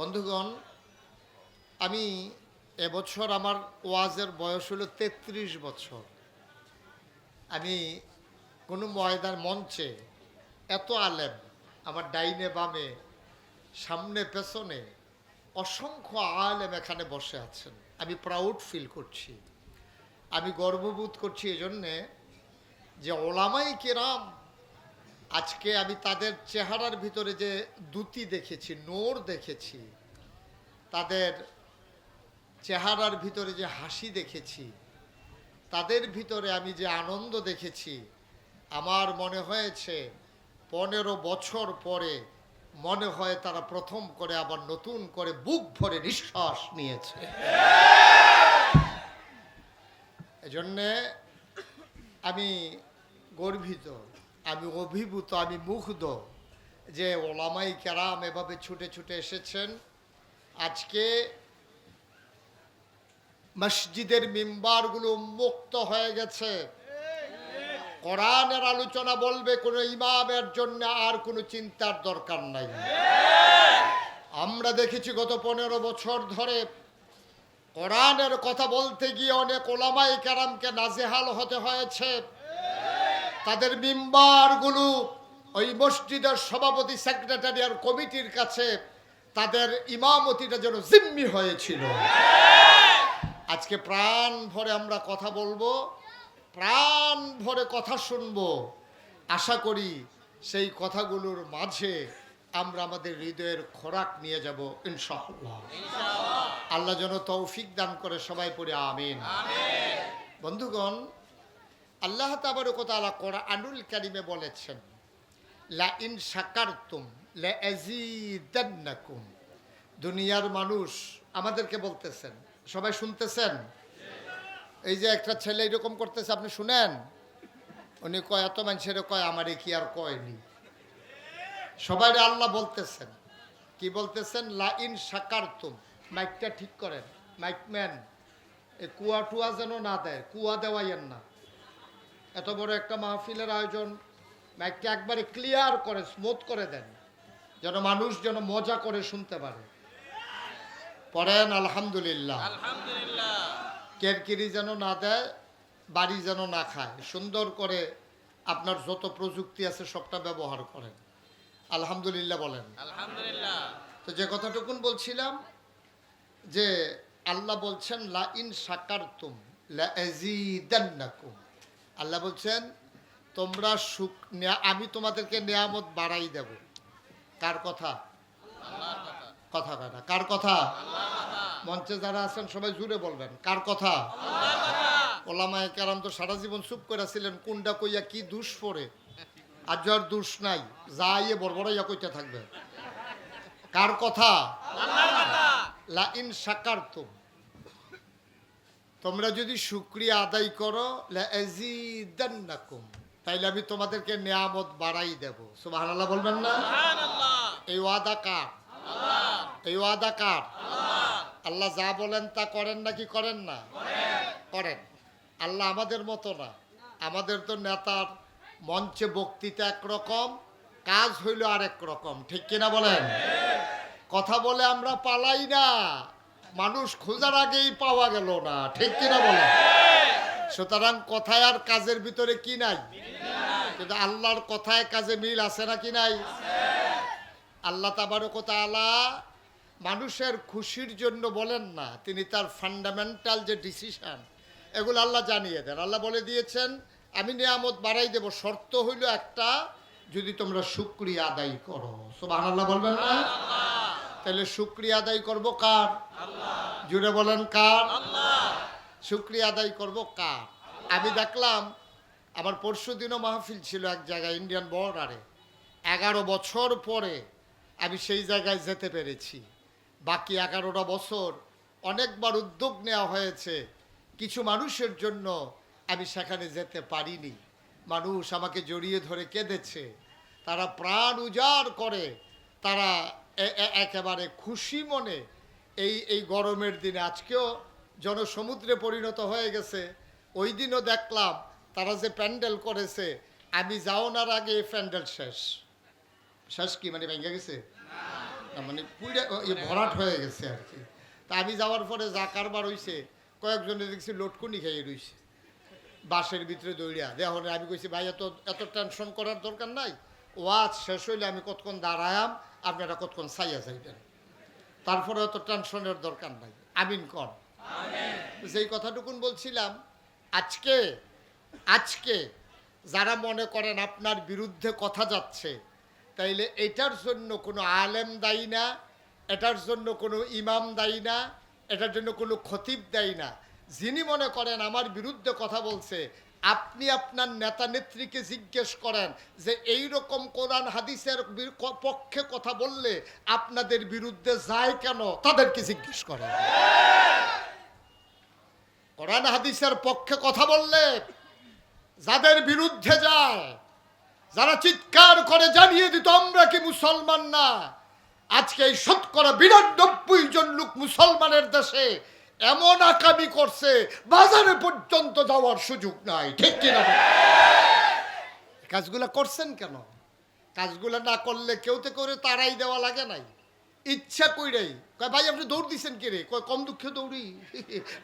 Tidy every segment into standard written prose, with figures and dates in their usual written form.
বন্ধুগণ, আমি এবছর আমার ওয়াজের বয়স হলো ৩৩ বছর। আমি কোনো ময়দান মঞ্চে এত আলেম, আমার ডাইনে বামে সামনে পেছনে অসংখ্য আলেম এখানে বসে আছেন। আমি প্রাউড ফিল করছি, আমি গর্ববোধ করছি এজন্যে যে ওলামাই কেরাম, আজকে আমি তাদের চেহারার ভিতরে যে দ্যুতি দেখেছি, নূর দেখেছি, তাদের চেহারার ভিতরে যে হাসি দেখেছি, তাদের ভিতরে আমি যে আনন্দ দেখেছি, আমার মনে হয়েছে 15 বছর পরে মনে হয় তারা প্রথম করে আবার নতুন করে বুক ভরে নিঃশ্বাস নিয়েছে। এজন্যে আমি গর্বিত, আমি অভিভূত, আমি মুগ্ধ যে ওলামাই কেরাম এভাবে ছুটে ছুটে এসেছেন। আজকে মসজিদের মিম্বারগুলো উন্মুক্ত হয়ে গেছে। কোরআনের আলোচনা বলবে কোনো ইমামের জন্য আর কোনো চিন্তার দরকার নাই। আমরা দেখেছি গত 15 বছর ধরে কোরআনের কথা বলতে গিয়ে অনেক ওলামায়ে কেরামকে নাজেহাল হতে হয়েছে। তাদের মিম্বারগুলো ওই মসজিদের সভাপতি, সেক্রেটারি আর কমিটির কাছে তাদের ইমামতিটা যেন জিম্মি হয়েছিল। আজকে প্রাণ ভরে আমরা কথা বলবো, প্রাণ ভরে কথা শুনবো। আশা করি সেই কথাগুলোর মাঝে আমরা আমাদের হৃদয়ের খোরাক নিয়ে যাব ইনশাআল্লাহ। আল্লাহ যেন তৌফিক দান করে, সবাই পড়ে আমিন। বন্ধুগণ, আল্লাহ তাবারক ওয়া তাআলা কোরআনুল কারীমে বলেছেন, লা ইন শাকারতুম লা আযীদান্নাকুম। দুনিয়ার মানুষ আমাদেরকে বলতেছেন, সবাই শুনতেছেন। এই যে একটা ছেলে এরকম করতেছে, আপনি শুনেন, উনি কয় এত মানুষের কয় আমারে কি আর কয়নি। সবাই আল্লাহ বলতেছেন, কি বলতেছেন? লা ইন শাকারতুম। মাইকটা ঠিক করেন, মাইকম্যান, এই কুয়া টুয়া যেন না দেয়, কুয়া দেওয়াইয়েন না। এত বড় একটা মাহফিলের আয়োজন, মাইকটা একবারে ক্লিয়ার করে স্মুথ করে দেন, যেন মানুষ যেন মজা করে শুনতে পারে। পড়েন আলহামদুলিল্লাহ। আলহামদুলিল্লাহ। কেরকিরি যেন না দেয়, বাড়ি যেন না খায়। সুন্দর করে আপনার যত প্রযুক্তি আছে সবটা ব্যবহার করেন। আলহামদুলিল্লাহ বলেন। আলহামদুলিল্লাহ। তো যে কথাটুকুন বলছিলাম, যে আল্লাহ বলছেন লা ইন শাকারতুম লা আযীদান্নাকুম। আল্লাহ বলছেন তোমরা আমি তোমাদেরকে নিয়ামত বাড়াই দেব। কার কথা? আল্লাহর কথা। কথা কয় না। কার কথা? আল্লাহর কথা। মঞ্চে যারা আছেন সবাই জুড়ে বলবেন, কার কথা? আল্লাহর কথা। ওলামায়ে কেরাম তো সারা জীবন চুপ করে ছিলেন, কোনটা কইয়া কি দুষ পড়ে। আর যার দুষ নাই, যা ইয়ে বড়বড়াইয়া কইতে থাকবে। কার কথা? আল্লাহর কথা। লা ইন শাকারতুম, তোমরা যদি শুকরিয়া আদায় করো, লা আযীদান্নাকুম, তাইলে আমি তোমাদেরকে নিয়ামত বাড়াই দেব। সুবহানাল্লাহ বলবেন না? সুবহানাল্লাহ। এই ওয়াদা কার? আল্লাহ। এই ওয়াদা কার? আল্লাহ। আল্লাহ যা বলেন তা করেন নাকি করেন না? করেন। আল্লাহ আমাদের মতো না। আমাদের তো নেতার মঞ্চে বক্তৃতা একরকম, কাজ হইল আরেক রকম। ঠিক কিনা বলেন? কথা বলে আমরা পালাই না, মানুষ খোঁজার আগেই পাওয়া গেল না। ঠিক কিনা বলেন? সুতরাং কথায় আর কাজের ভিতরে কি নাই? কিন্তু আল্লাহর কথায় কাজে মিল আছে নাকি নাই? আল্লাহ তাবারক ওয়া তাআলা মানুষের খুশির জন্য বলেন না, তিনি তার ফান্ডামেন্টাল যে ডিসিশন, এগুলো আল্লাহ জানিয়ে দেন। আল্লাহ বলে দিয়েছেন আমি নিয়ামত বাড়াই দেব, শর্ত হইল একটা, যদি তোমরা শুকরিয়া আদায় করো। সুবহানাল্লাহ বলবেন না? তাহলে শুকরিয়া আদায় করব কার? আল্লাহ। জুড়ে বলেন কার? আল্লাহ। শুকরিয়া আদায় করব কার? আমি দেখলাম আমার পরশু দিনও মাহফিল ছিল এক জায়গায় ইন্ডিয়ান বর্ডারে। 11 বছর পরে আমি সেই জায়গায় যেতে পেরেছি। বাকি 11টা বছর অনেকবার উদ্যোগ নেওয়া হয়েছে, কিছু মানুষের জন্য আমি সেখানে যেতে পারিনি। মানুষ আমাকে জড়িয়ে ধরে কেঁদেছে, তারা প্রাণ উজাড় করে, তারা একেবারে খুশি মনে এই গরমের দিনে, আজকেও জনসমুদ্রে পরিণত হয়ে গেছে। ওই দিনও দেখলাম তারা যে প্যান্ডেল করেছে, আমি যাওয়ার আগে প্যান্ডেল শেষ। শেষ কি মানে ভেঙে গেছে? না, মানে পুইড়ে ভরাট হয়ে গেছে আর কি। তা আমি যাওয়ার পরে যা কারবার হইছে, কয়েকজনে দেখছি লটকুনি খাইয়ে রইছে বাসের ভিতরে দৌড়িয়া। দেখুন আমি কইছি ভাই এত এত টেনশন করার দরকার নাই, ওয়াজ শেষ হইলে আমি কতক্ষণ দাঁড়ায়াম, আপনারা কতক্ষণ চাইয়া যাইবেন, তারপরে অত টেনশনের দরকার নাই। আমিন কর। যেই কথাটুকুন বলছিলাম, আজকে আজকে যারা মনে করেন আপনার বিরুদ্ধে কথা যাচ্ছে, তাইলে এটার জন্য কোনো আলেম দায়ী না, এটার জন্য কোনো ইমাম দায়ী না, এটার জন্য কোনো খতিব দায়ী না। যিনি মনে করেন আমার বিরুদ্ধে কথা বলছে, আপনি আপনার নেতা নেত্রীকে জিজ্ঞেস করেন যে এই রকম কোরআন হাদিসের পক্ষে কথা বললে আপনাদের বিরুদ্ধে যায় কেন, তাদেরকে জিজ্ঞেস করেন। কোরআন হাদিসের পক্ষে কথা বললে যাদের বিরুদ্ধে যায়, যারা চিৎকার করে জানিয়ে দিত আমরা কি মুসলমান না, আজকে এই ৯২% জন লোক মুসলমানের দেশে এমন আকামি করছে বাজারে পর্যন্ত যাওয়ার সুযোগ নাই, ঠিক কিনা? কাজগুলা করছেন কেন? কাজগুলা না করলে কেউ তো করে তারাই দেওয়া লাগে নাই, ইচ্ছা কইরাই কয় ভাই আপনি দৌড় দিচ্ছেন কে রে, কয় কম দুঃখে দৌড়ি,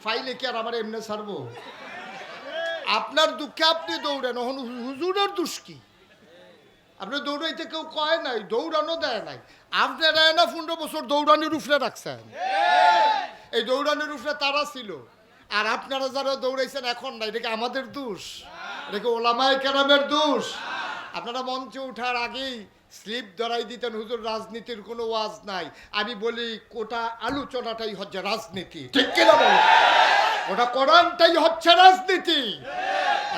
ফাইলে কি আর আমার এমনি ছাড়বো? আপনার দুঃখে আপনি দৌড়েন, হুজুরের দোষ কি? আপনি দৌড়াইতে কেউ কয় নাই, দৌড়ানো দেয় নাই, আপনারা না ১৫ বছর দৌড়ানির উপরে রাখছেন। এই দৌড়ানির উপরে তারা ছিল, আর আপনারা যারা দৌড়াইছেন এখন নাই, এটা কি আমাদের দোষ? এটা কি ওলামায়ে কেরামের দোষ? আপনারা মঞ্চে ওঠার আগেই স্লিপ ধরাই দিতেন হুজুর রাজনীতির কোনো ওয়াজ নাই। আমি বলি কোটা আলোচনাটাই হচ্ছে রাজনীতি, ঠিক কিনা বলো? ওটা কোরআনটাই হচ্ছে রাজনীতি।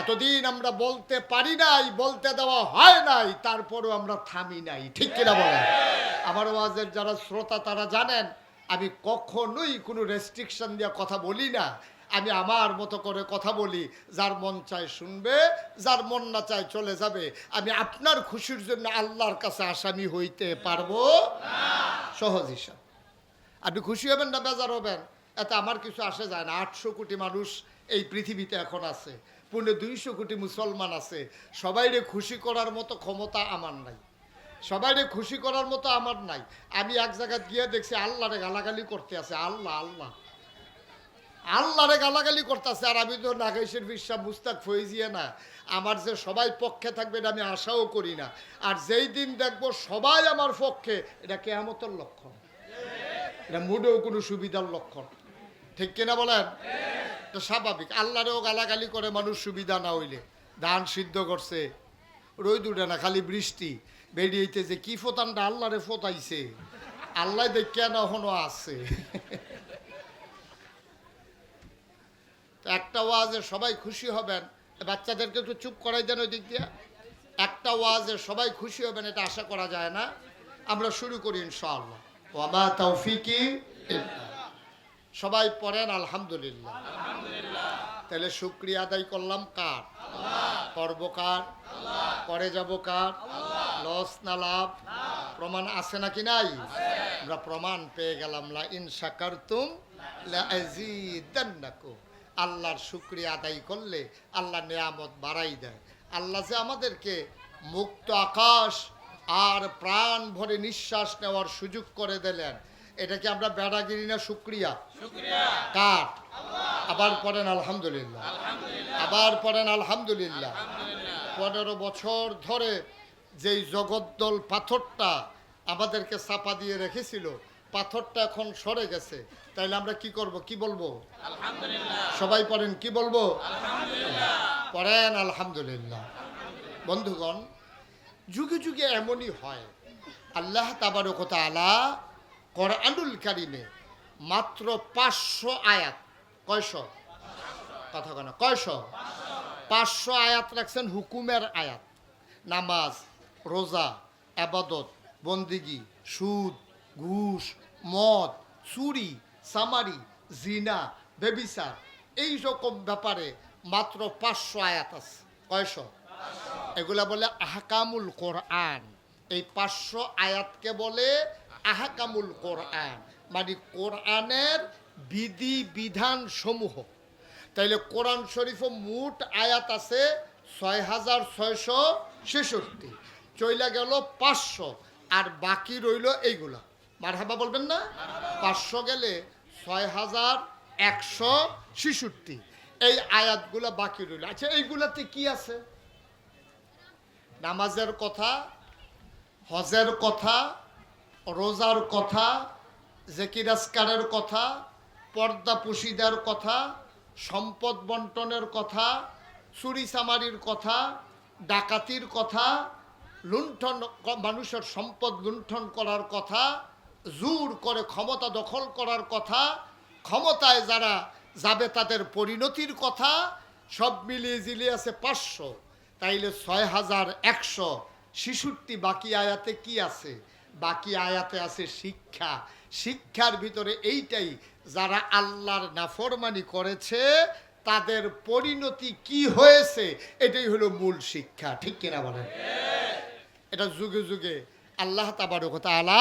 এতদিন আমরা বলতে পারি নাই, বলতে দেওয়া হয় নাই, তারপরও আমরা থামি নাই, ঠিক কিনা বলেন? আমার ওয়াজের যারা শ্রোতা তারা জানেন আমি কখনোই কোনো রেস্ট্রিকশন দিয়ে কথা বলি না। আমি আমার মতো করে কথা বলি, যার মন চায় শুনবে, যার মন না চায় চলে যাবে। আমি আপনার খুশির জন্য আল্লাহর কাছে আসামি হইতে পারবো সহজ হিসাব। আপনি খুশি হবেন না বেজার হবেন এতে আমার কিছু আসে যায় না। ৮০০ কোটি মানুষ এই পৃথিবীতে এখন আছে, ২৫০ কোটি মুসলমান আছে। সবাইরে খুশি করার মতো ক্ষমতা আমার নাই, সবাইরে খুশি করার মতো আমার নাই। আমি এক জায়গায় গিয়ে দেখছি আল্লাহরে গালাগালি করতে আছে, আল্লাহ আল্লাহ আল্লাহরে গালাগালি করতেছে। আর আমি তো নাগেশের বিশ্বাস মুস্তাক ফয়েজিয়া না, আমার যে সবাই পক্ষে থাকবে এটা আমি আশাও করি না। আর যেই দিন দেখবো সবাই আমার পক্ষে, এটা কিয়ামতের লক্ষণ, এটা মুডেও কোনো সুবিধার লক্ষণ, ঠিক কিনা বলেন? তো স্বাভাবিক আল্লাহরেও গালাগালি করে মানুষ সুবিধা না হইলে। ধান সিদ্ধ করছে, রোদ উঠে না, খালি বৃষ্টি বেরিয়েছে, যে কি ফোতানটা আল্লাহরে ফোতাইছে, আল্লাহ দেখিয়া না হনো আছে। একটা ওয়াজে সবাই খুশি হবেন, বাচ্চাদেরকে একটু চুপ করাই দেন ওই দিক দিয়ে। একটা ওয়াজে সবাই খুশি হবেন এটা আশা করা যায় না। আমরা শুরু করি ইনশাআল্লাহ। ওয়া মা তাওফিকি ইল্লা। সবাই পড়েন আলহামদুলিল্লাহ। তাহলে শুকরিয়া আদায় করলাম কার? করব কার? করে যাব কার? লস না লাভ? প্রমাণ আছে নাকি নাই? আমরা প্রমাণ পেয়ে গেলাম, লা ইন শাকারতুম লা আযীদান্নাকুম। আল্লাহর শুকরিয়া আদায় করলে আল্লাহ নেয়ামত বাড়াই দেয়। আল্লাহ যে আমাদেরকে মুক্ত আকাশ আর প্রাণ ভরে নিঃশ্বাস নেওয়ার সুযোগ করে দিলেন, এটা কি আমরা বেড়াগিরি না শুকরিয়া? কার? আবার পড়েন আলহামদুলিল্লাহ, আবার পড়েন আলহামদুলিল্লাহ। ১৫ বছর ধরে যেই জগদ্দল পাথরটা আমাদেরকে চাপা দিয়ে রেখেছিল, পাথরটা এখন সরে গেছে। তাইলে আমরা কি করব? কি বলবো? সবাই পড়েন, কি বলবো? পড়েন আলহামদুলিল্লাহ। বন্ধুগণ, যুগে যুগে এমনই হয়, আল্লাহ তাবারক ওয়া তাআলা কোরআনুল কারিমে মাত্র ৫০০ আয়াত, কয়শো? কথা কেন? কয়শো? ৫০০ আয়াত রাখছেন হুকুমের আয়াত। নামাজ, রোজা, ইবাদত, বন্দিগি, সুদ, ঘুষ, মদ, চুরি, সামারি, জিনা, বেবিচার, এই রকম ব্যাপারে মাত্র ৫০০ আয়াত আছে। কয়শো? এগুলা বলে আহকামুল কোরআন। এই ৫০০ আয়াতকে বলে আহকামুল কোরআন, মানে কোরআনের বিধি বিধান সমূহ। তাইলে কোরআন শরীফ মোট আয়াত আছে ৬৬৬৬, চইলা গেল ৫০০, আর বাকি রইল এইগুলা। মারহাবা বলবেন না? 500 গেলে 6166। এই আয়াতগুলো বাকি রইল। আচ্ছা, এইগুলাতে কি আছে? নামাজের কথা, হজের কথা, রোজার কথা, জিকির আজকারের কথা, পর্দা পুশিদার কথা, সম্পদ বন্টনের কথা, চুরি চামারির কথা, ডাকাতির কথা, লুণ্ঠন, মানুষের সম্পদ লুণ্ঠন করার কথা, জোর করে ক্ষমতা দখল করার কথা, ক্ষমতায় যারা যাবে তাদের পরিণতির কথা, সব মিলিয়ে জিলিয়ে আছে 500। তাইলে 6166। বাকি আয়াতে কি আছে? বাকি আয়াতে আছে শিক্ষা। শিক্ষার ভিতরে এইটাই, যারা আল্লাহর নাফরমানি করেছে তাদের পরিণতি কি হয়েছে, এটাই হলো মূল শিক্ষা। ঠিক কিনা বলেন? এটা যুগে যুগে আল্লাহ তাবারক ওয়া তাআলা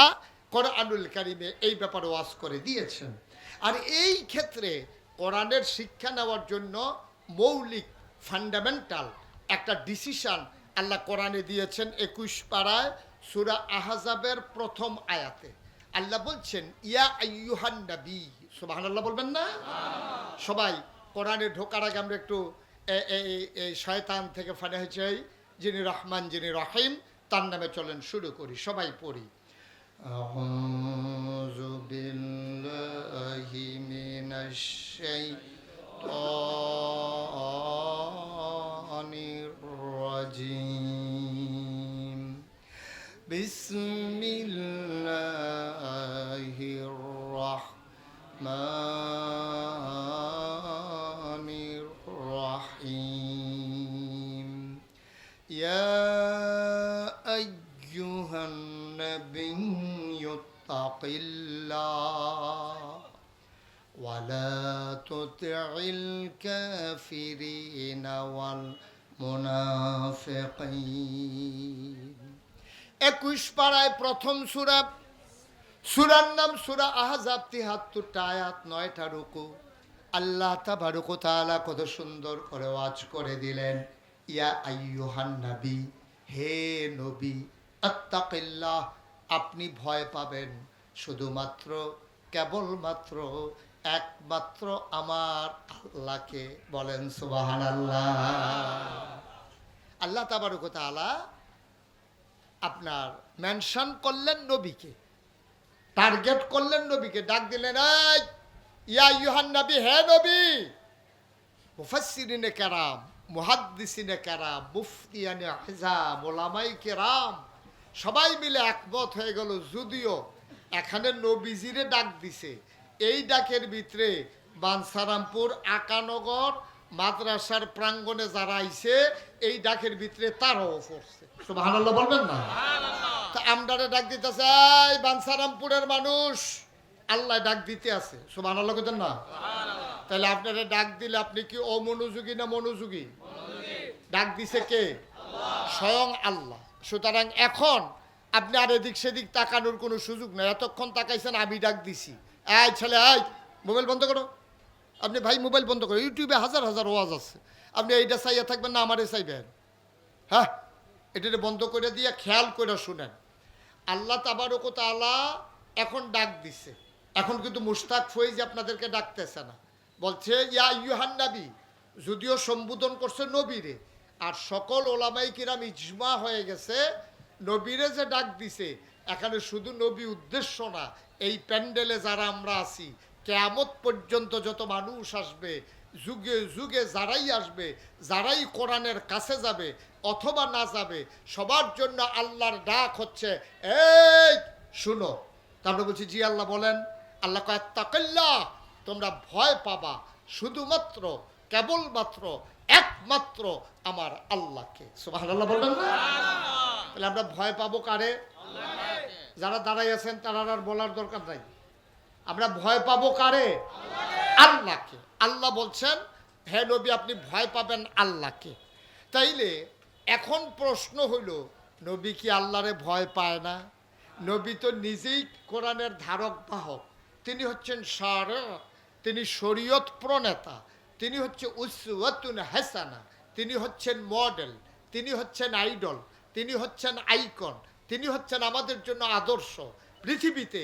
কোরআনুল কারীমে এই ব্যাপারে ওয়াজ করে দিয়েছেন। আর এই ক্ষেত্রে কোরআনের শিক্ষা নেওয়ার জন্য মৌলিক ফান্ডামেন্টাল একটা ডিসিশন আল্লাহ কোরআনে দিয়েছেন। 21 পারায় সূরা আহজাবের প্রথম আয়াতে আল্লাহ বলছেন, ইয়া আইয়ুহান নবী। সুবহানাল্লাহ বলবেন না? সবাই কোরআনে ঢোকার আগে আমরা একটু এই শয়তান থেকে ফানা হয়েছে, যিনি রহমান যিনি রহিম, তার নামে চলেন শুরু করি, সবাই পড়ি। আউযু বিল্লাহি মিনাশ শাইতানির রাজিম। বিসমিল্লাহির রাহমানির রাহিম। ইয়া আইয়ুহান নাবিয়্যু তাকিল্লাহ ওয়া লা তুতি'ল কাফিরিনা ওয়াল মুনাফিকিন। 21 পারায় প্রথম সূরা। সূরার নাম সূরা আহজাব, 73টা আয়াত, 9টা রুকু। আল্লাহ তাবারক ওয়া তাআলা কত সুন্দর করে ওয়াজ করে দিলেন, ইয়া আইয়ুহান নবী, হে নবী, আত্তাকিল্লাহ, আপনি ভয় পাবেন শুধুমাত্র, কেবলমাত্র, একমাত্র আমার আল্লাহকে। বলেন সুবহানাল্লাহ। আল্লাহ তাবারক ওয়া তাআলা আপনার মেনশন করলেন নবীকে, টার্গেট করলেন নবীকে, ডাক দিলেন, এই ইয়া আইয়ুহান নবী, হে নবী। মুফাসসিরিনে কেরাম, মুহাদ্দিসিনে কেরাম, মুফতিয়ানে আহজাব, ওলামায়ে কেরাম সবাই মিলে একমত হয়ে গেল, যদিও এখানে নবীজিরে ডাক দিছে, এই ডাকের ভিতরে বানসারামপুর আকানগর মাদ্রাসার প্রাঙ্গণে যারা আইছে এই ডাকের ভিতরে তারাও পড়ছে। সুবহানাল্লাহ বলবেন না? তা আমরারে ডাক দিতেছে, এই বানসারামপুরের মানুষ, আল্লাহ ডাক দিতে আছে। সুবহানাল্লাহ কইতেন না? তাহলে আপনারা ডাক দিলে আপনি কি অমনোযোগী না মনোযোগী? ডাক দিছে কে? স্বয়ং আল্লাহ। সুতরাং এখন আপনি আর এদিক সেদিক তাকানোর কোনো সুযোগ নেই। এতক্ষণ তাকাইছেন, আমি ডাক দিছি, এই ছেলে, এই মোবাইল বন্ধ করো। আপনি ভাই মোবাইল বন্ধ করো, ইউটিউবে হাজার হাজার ওয়াজ আছে, আপনি এইটা চাইয়া থাকবেন না আমারে চাইবেন? হ্যাঁ, এটা বন্ধ করে দিয়ে খেয়াল করে শুনেন। আল্লাহ তাবারক ওয়া তাআলা এখন ডাক দিছে। এখন কিন্তু মুশতাক ফয়েজ আপনাদেরকে ডাকতেছে না, বলছে ইয়া আইয়ুহান নবী। যদিও সম্বোধন করছে নবীরে, আর সকল ওলামায়ে কিরাম ইজমা হয়ে গেছে নবীরে যে ডাক দিছে এখানে শুধু নবী উদ্দেশ্য না, এই প্যান্ডেলে যারা আমরা আছি, কিয়ামত পর্যন্ত যত মানুষ আসবে, যুগে যুগে যারাই আসবে, যারাই কোরআনের কাছে যাবে অথবা না যাবে, সবার জন্য আল্লাহর ডাক হচ্ছে, এই শুনো। তারপরে বলছি, জি আল্লাহ বলেন। আল্লাহ কয়, তাকাল্লাহ, তোমরা ভয় পাবা শুধুমাত্র, কেবলমাত্র, একমাত্র আমার আল্লাহকে। সুবহানাল্লাহ বলবেন না? তাহলে আমরা ভয় পাবো কারে? যারা দাঁড়াই আছেন তারা আর বলার দরকার নাই। আমরা ভয় পাবো কারে? আল্লাহকে। আল্লাহ বলছেন, হে নবী, আপনি ভয় পাবেন আল্লাহকে। তাইলে এখন প্রশ্ন হইল, নবী কি আল্লাহরে ভয় পায় না? নবী তো নিজেই কোরআনের ধারক বাহক, তিনি হচ্ছেন শারে, তিনি শরীয়ত প্রণেতা, তিনি হচ্ছে উসওয়াতুন হাসানা, তিনি হচ্ছেন মডেল, তিনি হচ্ছেন আইডল, তিনি হচ্ছেন আইকন, তিনি হচ্ছেন আমাদের জন্য আদর্শ। পৃথিবীতে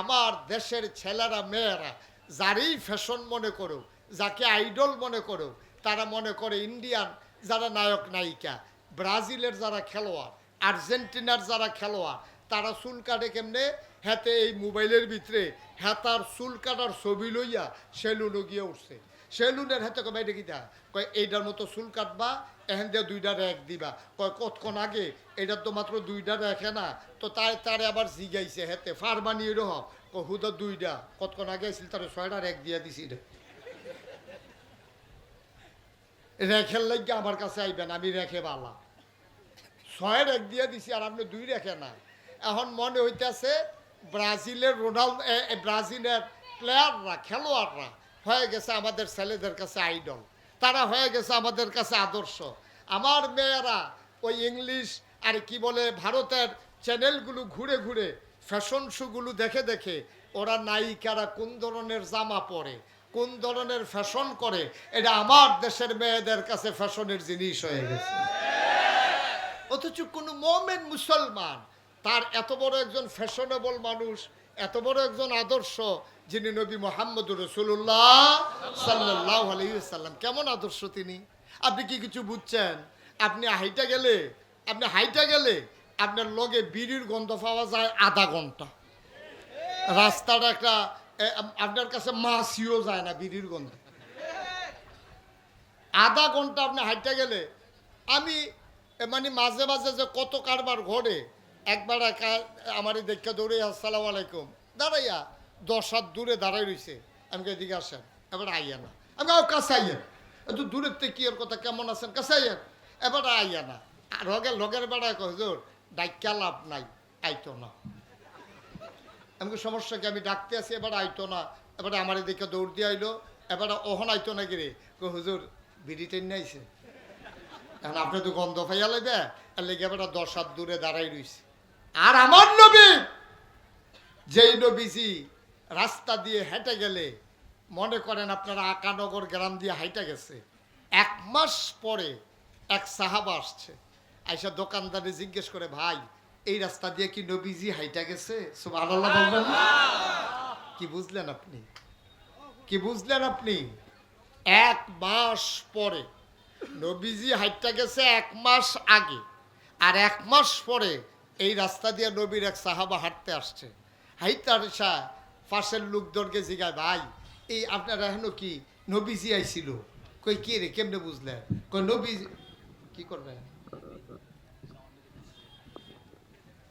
আমার দেশের ছেলেরা মেয়েরা যারই ফ্যাশন মনে করো, যাকে আইডল মনে করো, তারা মনে করে ইন্ডিয়ান যারা নায়ক নায়িকা, ব্রাজিলের যারা খেলোয়াড়, আর্জেন্টিনার যারা খেলোয়াড়, তারা চুল কাটে কেমনে? হাতে এই মোবাইলের ভিতরে হাতার চুল কাটার ছবি লইয়া সেলুনও গিয়ে উঠছে। সেলুনের হাতে কবে এটা কি দেয়? কয় এইটার মতো চুল কাটবা, এখান দিয়ে 2টা র্যাক দিবা। কয় কতক্ষণ আগে এটার তো মাত্র 2টা র্যাকে না, তো তারে আবার জিগাইছে হেতে ফারমানি রহ হুদা 2টা, কতক্ষণ আগে আসছিল তার 6টা র্যাক দিয়ে দিছি। রেখের লাগে আমার কাছে আইবেন, আমি রেখে বালা 6 র্যাক দিয়ে দিছি আর আপনি 2 রেখে না। এখন মনে হইতেছে ব্রাজিলের ব্রাজিলের প্লেয়াররা খেলোয়াড়রা হয়ে গেছে আমাদের ছেলেদের কাছে আইডল, তারা হয়ে গেছে আমাদের কাছে আদর্শ। আমার মেয়েরা ওই ইংলিশ আর কি বলে ভারতের চ্যানেলগুলো ঘুরে ঘুরে ফ্যাশন শোগুলো দেখে দেখে ওরা নায়িকারা কোন ধরনের জামা পরে, কোন ধরনের ফ্যাশন করে, এটা আমার দেশের মেয়েদের কাছে ফ্যাশনের জিনিস হয়ে গেছে। অথচ কোনো মোমেন মুসলমান তার এত বড় একজন ফ্যাশনেবল মানুষ, এত বড় একজন আদর্শ, যিনি নবী মুহাম্মদুর রাসূলুল্লাহ সাল্লাল্লাহু আলাইহি ওয়াসাল্লাম, কেমন আদর্শ তিনি। আপনি কি কিছু বুঝছেন? আপনি হাইটা গেলে আপনার লগে বিড়ির গন্ধ পাওয়া যায় আধা ঘন্টা, রাস্তাটা একটা আপনার কাছে মাছিও যায় না বিড়ির গন্ধ। আধা ঘন্টা আপনি হাইটা গেলে, আমি মানে মাঝে মাঝে যে কত কারবার ঘটে, একবার আমার দেখে দৌড়ে আসসালামু আলাইকুম দাঁড়াইয়া 10 হাত দূরে দাঁড়াই রইছে। আমি এদিকে আসেন, এবার আইয়া না, আমি কাছে আইয়েন, একটু দূরের থেকে কি ওর কথা কেমন আছেন, কাছে আইয়েন, এবার আইয়া না। আর লগের বেড়ায় কয় হুজুর ডাক্কা লাভ নাই, আইতো না। আমি সমস্যা কি, আমি ডাকতে আসি, এবার আইতো না, এবারে আমার এদিকে দৌড় দিয়ে আইলো, এবারে ওহন আইতো না গিরে হুজুর বিড়ি টেনে আইছে। এখন আপনি তো গন্ধ পাইয়া লাগবে, আর লেগে এবার 10 হাত দূরে দাঁড়াই রইছে। আর আমার নবী, যেই নবীজি রাস্তা দিয়ে হেঁটে গেলে মনে করেন আপনারা আকানগর গ্রাম দিয়ে হাইটা গেছে, 1 মাস পরে এক সাহাবা আসছে, আইসা দোকানদারে জিজ্ঞেস করে ভাই এই রাস্তা দিয়ে কি নবীজি হাইটা গেছে? সুবহানাল্লাহ বলবেন না? কি বুঝলেন আপনি? কি বুঝলেন আপনি? 1 মাস পরে নবীজি হাইটা গেছে 1 মাস আগে, আর 1 মাস পরে এই রাস্তা দিয়ে নবীর এক সাহাবা হাঁটতে আসছে। হাইটার পাশের লোকদেরকে জিগায় ভাই এই আপনারা এখনো কি নবীজি আইছিল? কই কে রে, কেমনে বুঝলেন? কই নবীজি কি করবে?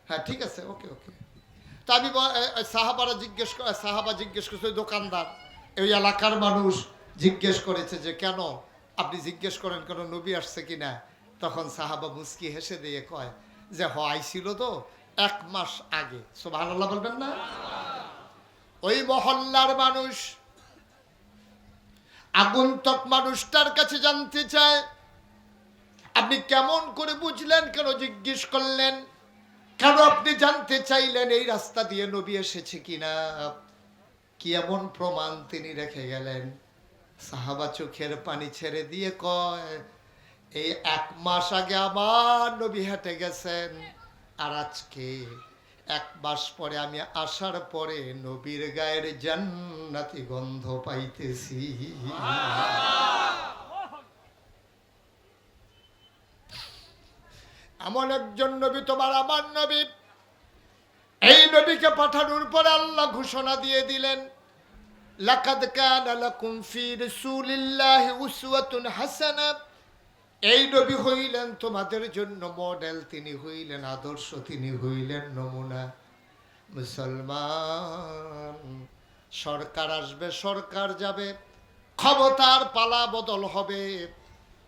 হ্যাঁ ঠিক আছে, ওকে ওকে। তা আমি সাহাবা জিজ্ঞেস করছে, দোকানদার এই এলাকার মানুষ জিজ্ঞেস করেছে যে কেন আপনি জিজ্ঞেস করেন কেন নবী আসছে কিনা? তখন সাহাবা মুস্কি হেসে দিয়ে কয় যে আইছিল তো 1 মাস আগে। সুবহানাল্লাহ বলবেন না? ওই মহল্লার মানুষ আগন্তুক মানুষটার কাছে জানতে চায় আপনি কেমন করে বুঝলেন, কেন জিজ্ঞেস করলেন, কেন আপনি জানতে চাইলেন এই রাস্তা দিয়ে নবী এসেছে কিনা, কি এমন প্রমাণ তিনি রেখে গেলেন? সাহাবা চোখের পানি ছেড়ে দিয়ে কয় এই 1 মাস আগে আমার নবী হেঁটে গেছেন, আর আজকে 1 মাস পরে আমি আসার পরে নবীর গায়ের জান্নাতি গন্ধ পাইতেছি। এমন একজন নবী তোমার আমার নবী, এই নবীকে পাঠানোর পরে আল্লাহ ঘোষণা দিয়ে দিলেন লাকাদ কানা লাকুম ফি রাসূলিল্লাহি উসওয়াতুন হাসানা। এই নবী হইলেন তোমাদের জন্য মডেল, তিনি হইলেন আদর্শ, তিনি হইলেন নমুনা। মুসলমান, সরকার আসবে, সরকার যাবে, ক্ষমতার পালা বদল হবে,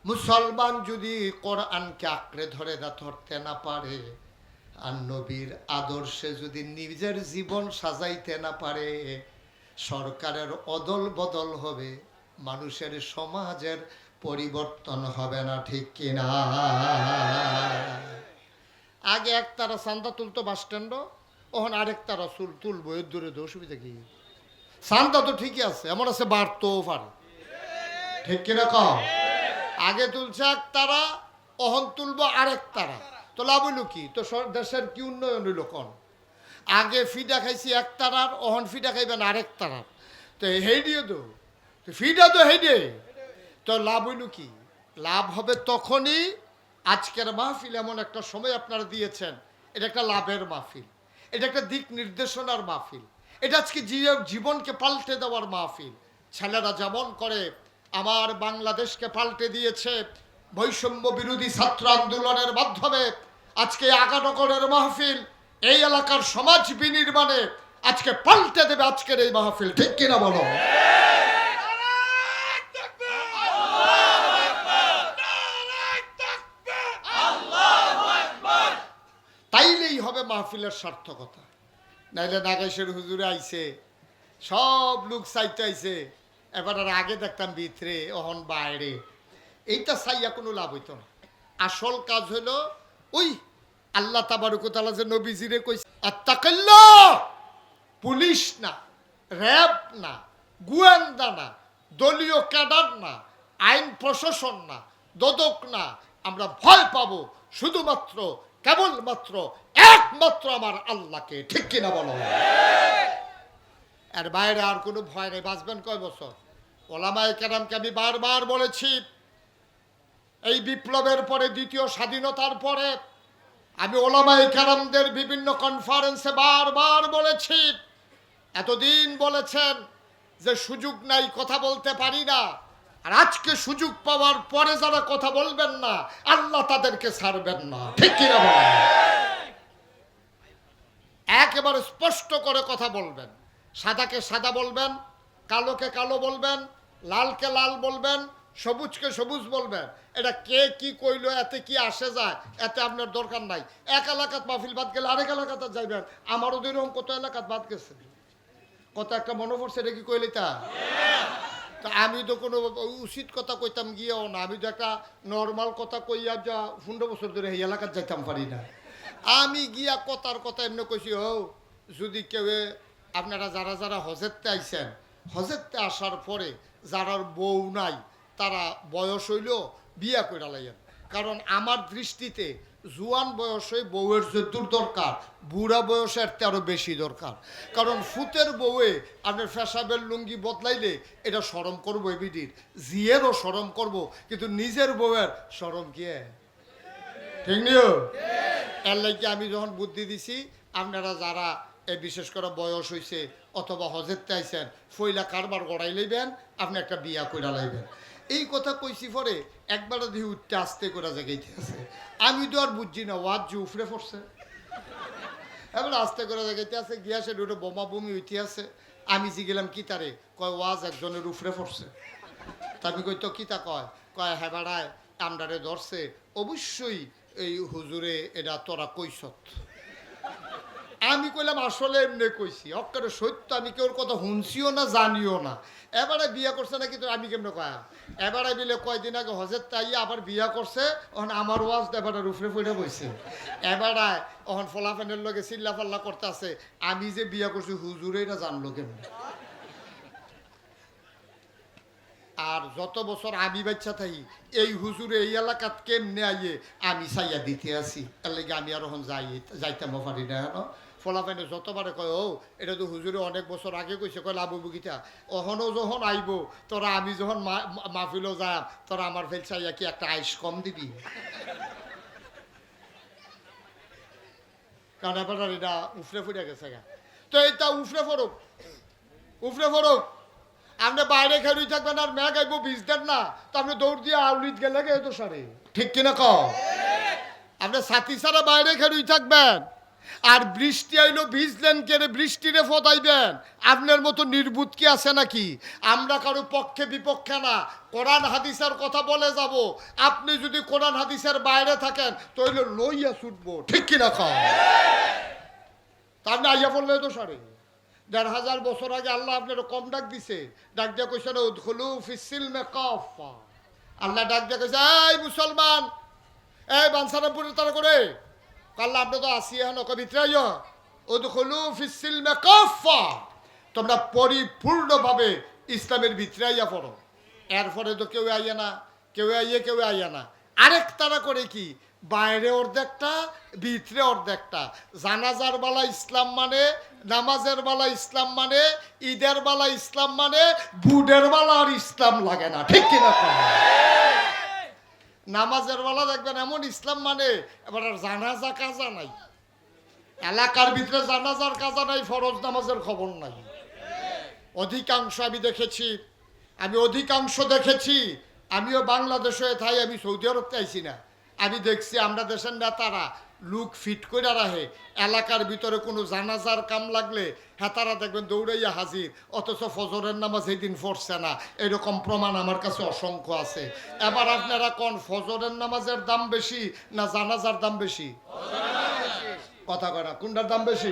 মুসলমান যদি কোরআনকে আঁকড়ে ধরতে না পারে, আর নবীর আদর্শে যদি নিজের জীবন সাজাইতে না পারে, সরকারের অদল বদল হবে, মানুষের সমাজের পরিবর্তন হবে না। ঠিক কিনা? আগে একতারা চান্দা তুলতো বাস স্ট্যান্ড, ওখান আরেকতারা তুলবো, এর দূরে অসুবিধা কি? চান্দা তো ঠিকই আছে, এমন আছে বাড়তেও পারে। ঠিক কিনা কম? আগে তুলছে একতারা, ওহন তুলবো আরেকতারা, তো লাভ হইল কি? তো দেশের কি উন্নয়ন হইল? কোন আগে ফিডা খাইছি এক তারার, অহন ফিডা খাইবেন আরেক তারার। তো হেডিও তো ফিডা তো হেডে, তো লাভ হইল কি? লাভ হবে তখনই, আজকের মাহফিল এমন একটা সময় আপনারা দিয়েছেন, এটা একটা লাভের মাহফিল, এটা একটা দিক নির্দেশনার মাহফিল, এটা আজকে জীবনকে পাল্টে দেওয়ার মাহফিল। ছেলেরা যেমন করে আমার বাংলাদেশকে পাল্টে দিয়েছে বৈষম্য বিরোধী ছাত্র আন্দোলনের মাধ্যমে, আজকে আগানগরের মাহফিল এই এলাকার সমাজ বিনির্মাণে আজকে পাল্টে দেবে আজকের এই মাহফিল, ঠিক কিনা বলো? তাইলেই হবে মাহফিলের সার্থকতা। নাইলে নাগেশের হুজুরে আইছে, সব লোক চাইতে আইছে, এবার আর আগে দেখতাম ভিতরে, অহন বাইরে, এইটা চাইয়া কোনো লাভ হইতো না। আসল কাজ হলো ওই আল্লাহ তাবারক ওয়া তাআলা যে নবীজিরে কইছে, আত্তাকিল্লাহ, পুলিশ না, র্যাব না, গোয়েন্দা না, দলীয় ক্যাডার না, আইন প্রশাসন না, দোদক না, আমরা ভয় পাবো শুধুমাত্র কেবলমাত্র একমাত্র আমার আল্লাহকে, ঠিক কিনা বলো? এর বাইরে আর কোনো ভয় নেই। বাঁচবেন কয় বছর? ওলামায়ে কেরামকে আমি বারবার বলেছি, এই বিপ্লবের পরে, দ্বিতীয় স্বাধীনতার পরে আমি ওলামায়ে কেরামদের বিভিন্ন কনফারেন্সে বারবার বলেছি, এতদিন বলেছেন যে সুযোগ নাই, কথা বলতে পারি না, আর আজকে সুযোগ পাওয়ার পরে যারা কথা বলবেন না, আল্লাহ তাদেরকে ছাড়বেন না, ঠিক কিনা বলেন? একেবারে স্পষ্ট করে কথা বলবেন, সাদাকে সাদা বলবেন, কালোকে কালো বলবেন, লালকে লাল বলবেন, সবুজকে সবুজ বলবেন। এটা কে কি কইলো, এতে কি আসে যায়, এতে আপনার দরকার নাই। এক এলাকাত মাহফিল বাদ গেলে আরেক এলাকাতে যাইবেন। আমারও দুইরকম কত এলাকাত বাদ গেছে, কত একটা মনে পড়ছে, এটা কি কইলি তা? তা আমি তো কোনো উচিত কথা কইতাম গিয়েও না, আমি তো একটা নর্মাল কথা কইয়া যা 15 বছর ধরে এই এলাকাত যাইতাম পারি না। আমি গিয়া কথার কথা এমনি কইছি, ও যদি কেউ আপনারা যারা যারা হজেরতে আইছেন, হজেরতে আসার পরে যারার বউ নাই, তারা বয়স হইল বিয়া কইরা লাইয়েন। কারণ আমার দৃষ্টিতে জুয়ান বয়সে বউয়ের যদ্দূর দরকার, বুড়া বয়সের আরও বেশি দরকার। কারণ ফুতের বউয়ে আপনার ফেসাবের লুঙ্গি বদলাইলে এটা শরম করবো, এবিডির জিয়েরও শরম করব, কিন্তু নিজের বউয়ের শরম কি? ঠিক নিও? এর লাগে আমি যখন বুদ্ধি দিছি, আপনারা যারা বিশেষ করে বয়স হয়েছে অথবা হজেরতে আইছেন, ফইলা কারবার গড়াই লইবেন, আপনি একটা বিয়া কইরা লাইবেন। এই কথা কইছি পরে একবার দিয়ে উঠতে আসতে করে জায়গাইতে আছে, আমি তো আর বুঝছি না, ওয়াজ যে উফরে পড়ছে, এবার আস্তে করে জায়গাইতে আছে, গিয়া সে দুটো বোমা বমি হইতে আছে। আমি জি গেলাম কি তারে, কয় ওয়াজ একজনের উফরে পড়ছে। তা আমি কই তো কি তা কয়, কয় হ্যাঁ বেড়ায় আমরারে ধরছে, অবশ্যই এই হুজুরে এটা তোরা কইছত। আমি কইলাম আসলে এমনি কইছি, অক্কারে সত্য, আমি কেউর কথা শুনছিও না, জানিও না। এবারে বিয়া করছে না, কিন্তু আমি কেমনে কয়া, এবারে বিলে কয়দিন আগে হজের তাইয়া আবার বিয়া করছে, ওখানে আমার ওয়াজ এবারে রুফরে ফুটে বইছে। এবারে ওখান ফলাফানের লগে চিল্লা পাল্লা করতে আছে, আমি যে বিয়া করছি হুজুরে এটা জানলো কেমনে। আর যত বছর আমি বাচ্চা থাকি, এই হুজুরে এই এলাকাত কেমনে আইয়ে আমি চাইয়া দিতে আছি, এর লাগে আমি আর এখন যাইতাম পারি না। হেন ফলাফাইনে যতবারে কয়, ও এটা তো হুজুরে অনেক বছর আগে কইছে, কয় লাভ বুগিটা অহনও যখন আইব, তোরা আমি যখন মাহফিলও যাম, তোরা আমার ফেল চাইয়া কি একটা আইস কম দিবি? কারণ এবার এটা উফরে ফুটে গেছে গা। তো এটা উফরে ফরক, উফরে ফরক। আপনি বাইরে খেলুই থাকবেন আর ম্যাগ আইব বীজ দেন না, তো আপনি দৌড় দিয়ে আউলিত গেলে গে তো সারে, ঠিক কিনা কও? আপনি সাথী ছাড়া বাইরে খেলুই থাকবেন, আর বৃষ্টি আইলো ভিজলেন কেড়ে বৃষ্টিরে ফদাইবেন। আপনার মতো নির্বুত কি আছে নাকি? আমরা কারো পক্ষে বিপক্ষে না, কোরআন হাদিসের কথা বলে যাব। আপনি যদি কোরআন হাদিসের বাইরে থাকেন তাহলে লইয়া ছুটবো, ঠিক কিনা কও? তার না আইয়া পড়লে তো সারে। ১,৫০০ বছর আগে আল্লাহ আপনার কম ডাক দিছে, ডাক দিয়া কইছে না, উদখুলু ফিস-সিলমি কাফা। আল্লাহ ডাক দিয়া কইছে, এই মুসলমান, এই বানসারামপুরের তারা করে আল্লাহ আপনি তো আসি এখন ভিতরে আইও, উদখুলু ফিস-সিলমি কাফা, তোমরা পরিপূর্ণভাবে ইসলামের ভিতরে আইয়া পড়ো। এরপরে তো কেউ আইয়া না, কেউ আইয়ে কেউ আইয়া না। আরেক তারা করে কি, বাইরে অর্ধেকটা, ভিতরে অর্ধেকটা। জানাজার বেলা ইসলাম মানে, নামাজের বেলা ইসলাম মানে, ঈদের বেলা ইসলাম মানে, বুডের বেলা আর ইসলাম লাগে না, ঠিক কিনা? নামাজের বেলা দেখবেন এমন ইসলাম মানে, এবার আর জানাজা কাজা নাই, এলাকার ভিতরে জানাজার কাজা নাই, ফরজ নামাজের খবর নাই। অধিকাংশ আমি অধিকাংশ দেখেছি। আমিও বাংলাদেশে থাই, আমি সৌদি আরব আইছি না। আমি দেখছি আমরা দেশের নেতারা লুক ফিট করে রাখে, এলাকার ভিতরে কোনো জানাজার কাম লাগলে হ্যাঁ তারা দেখবেন দৌড়াইয়া হাজির, অথচ ফজরের নামাজ এই দিন পড়ছে না। এরকম প্রমাণ আমার কাছে অসংখ্য আছে। এবার আপনারা কোন ফজরের নামাজের দাম বেশি না জানাজার দাম বেশি? কথা কয় না, কোনটার দাম বেশি?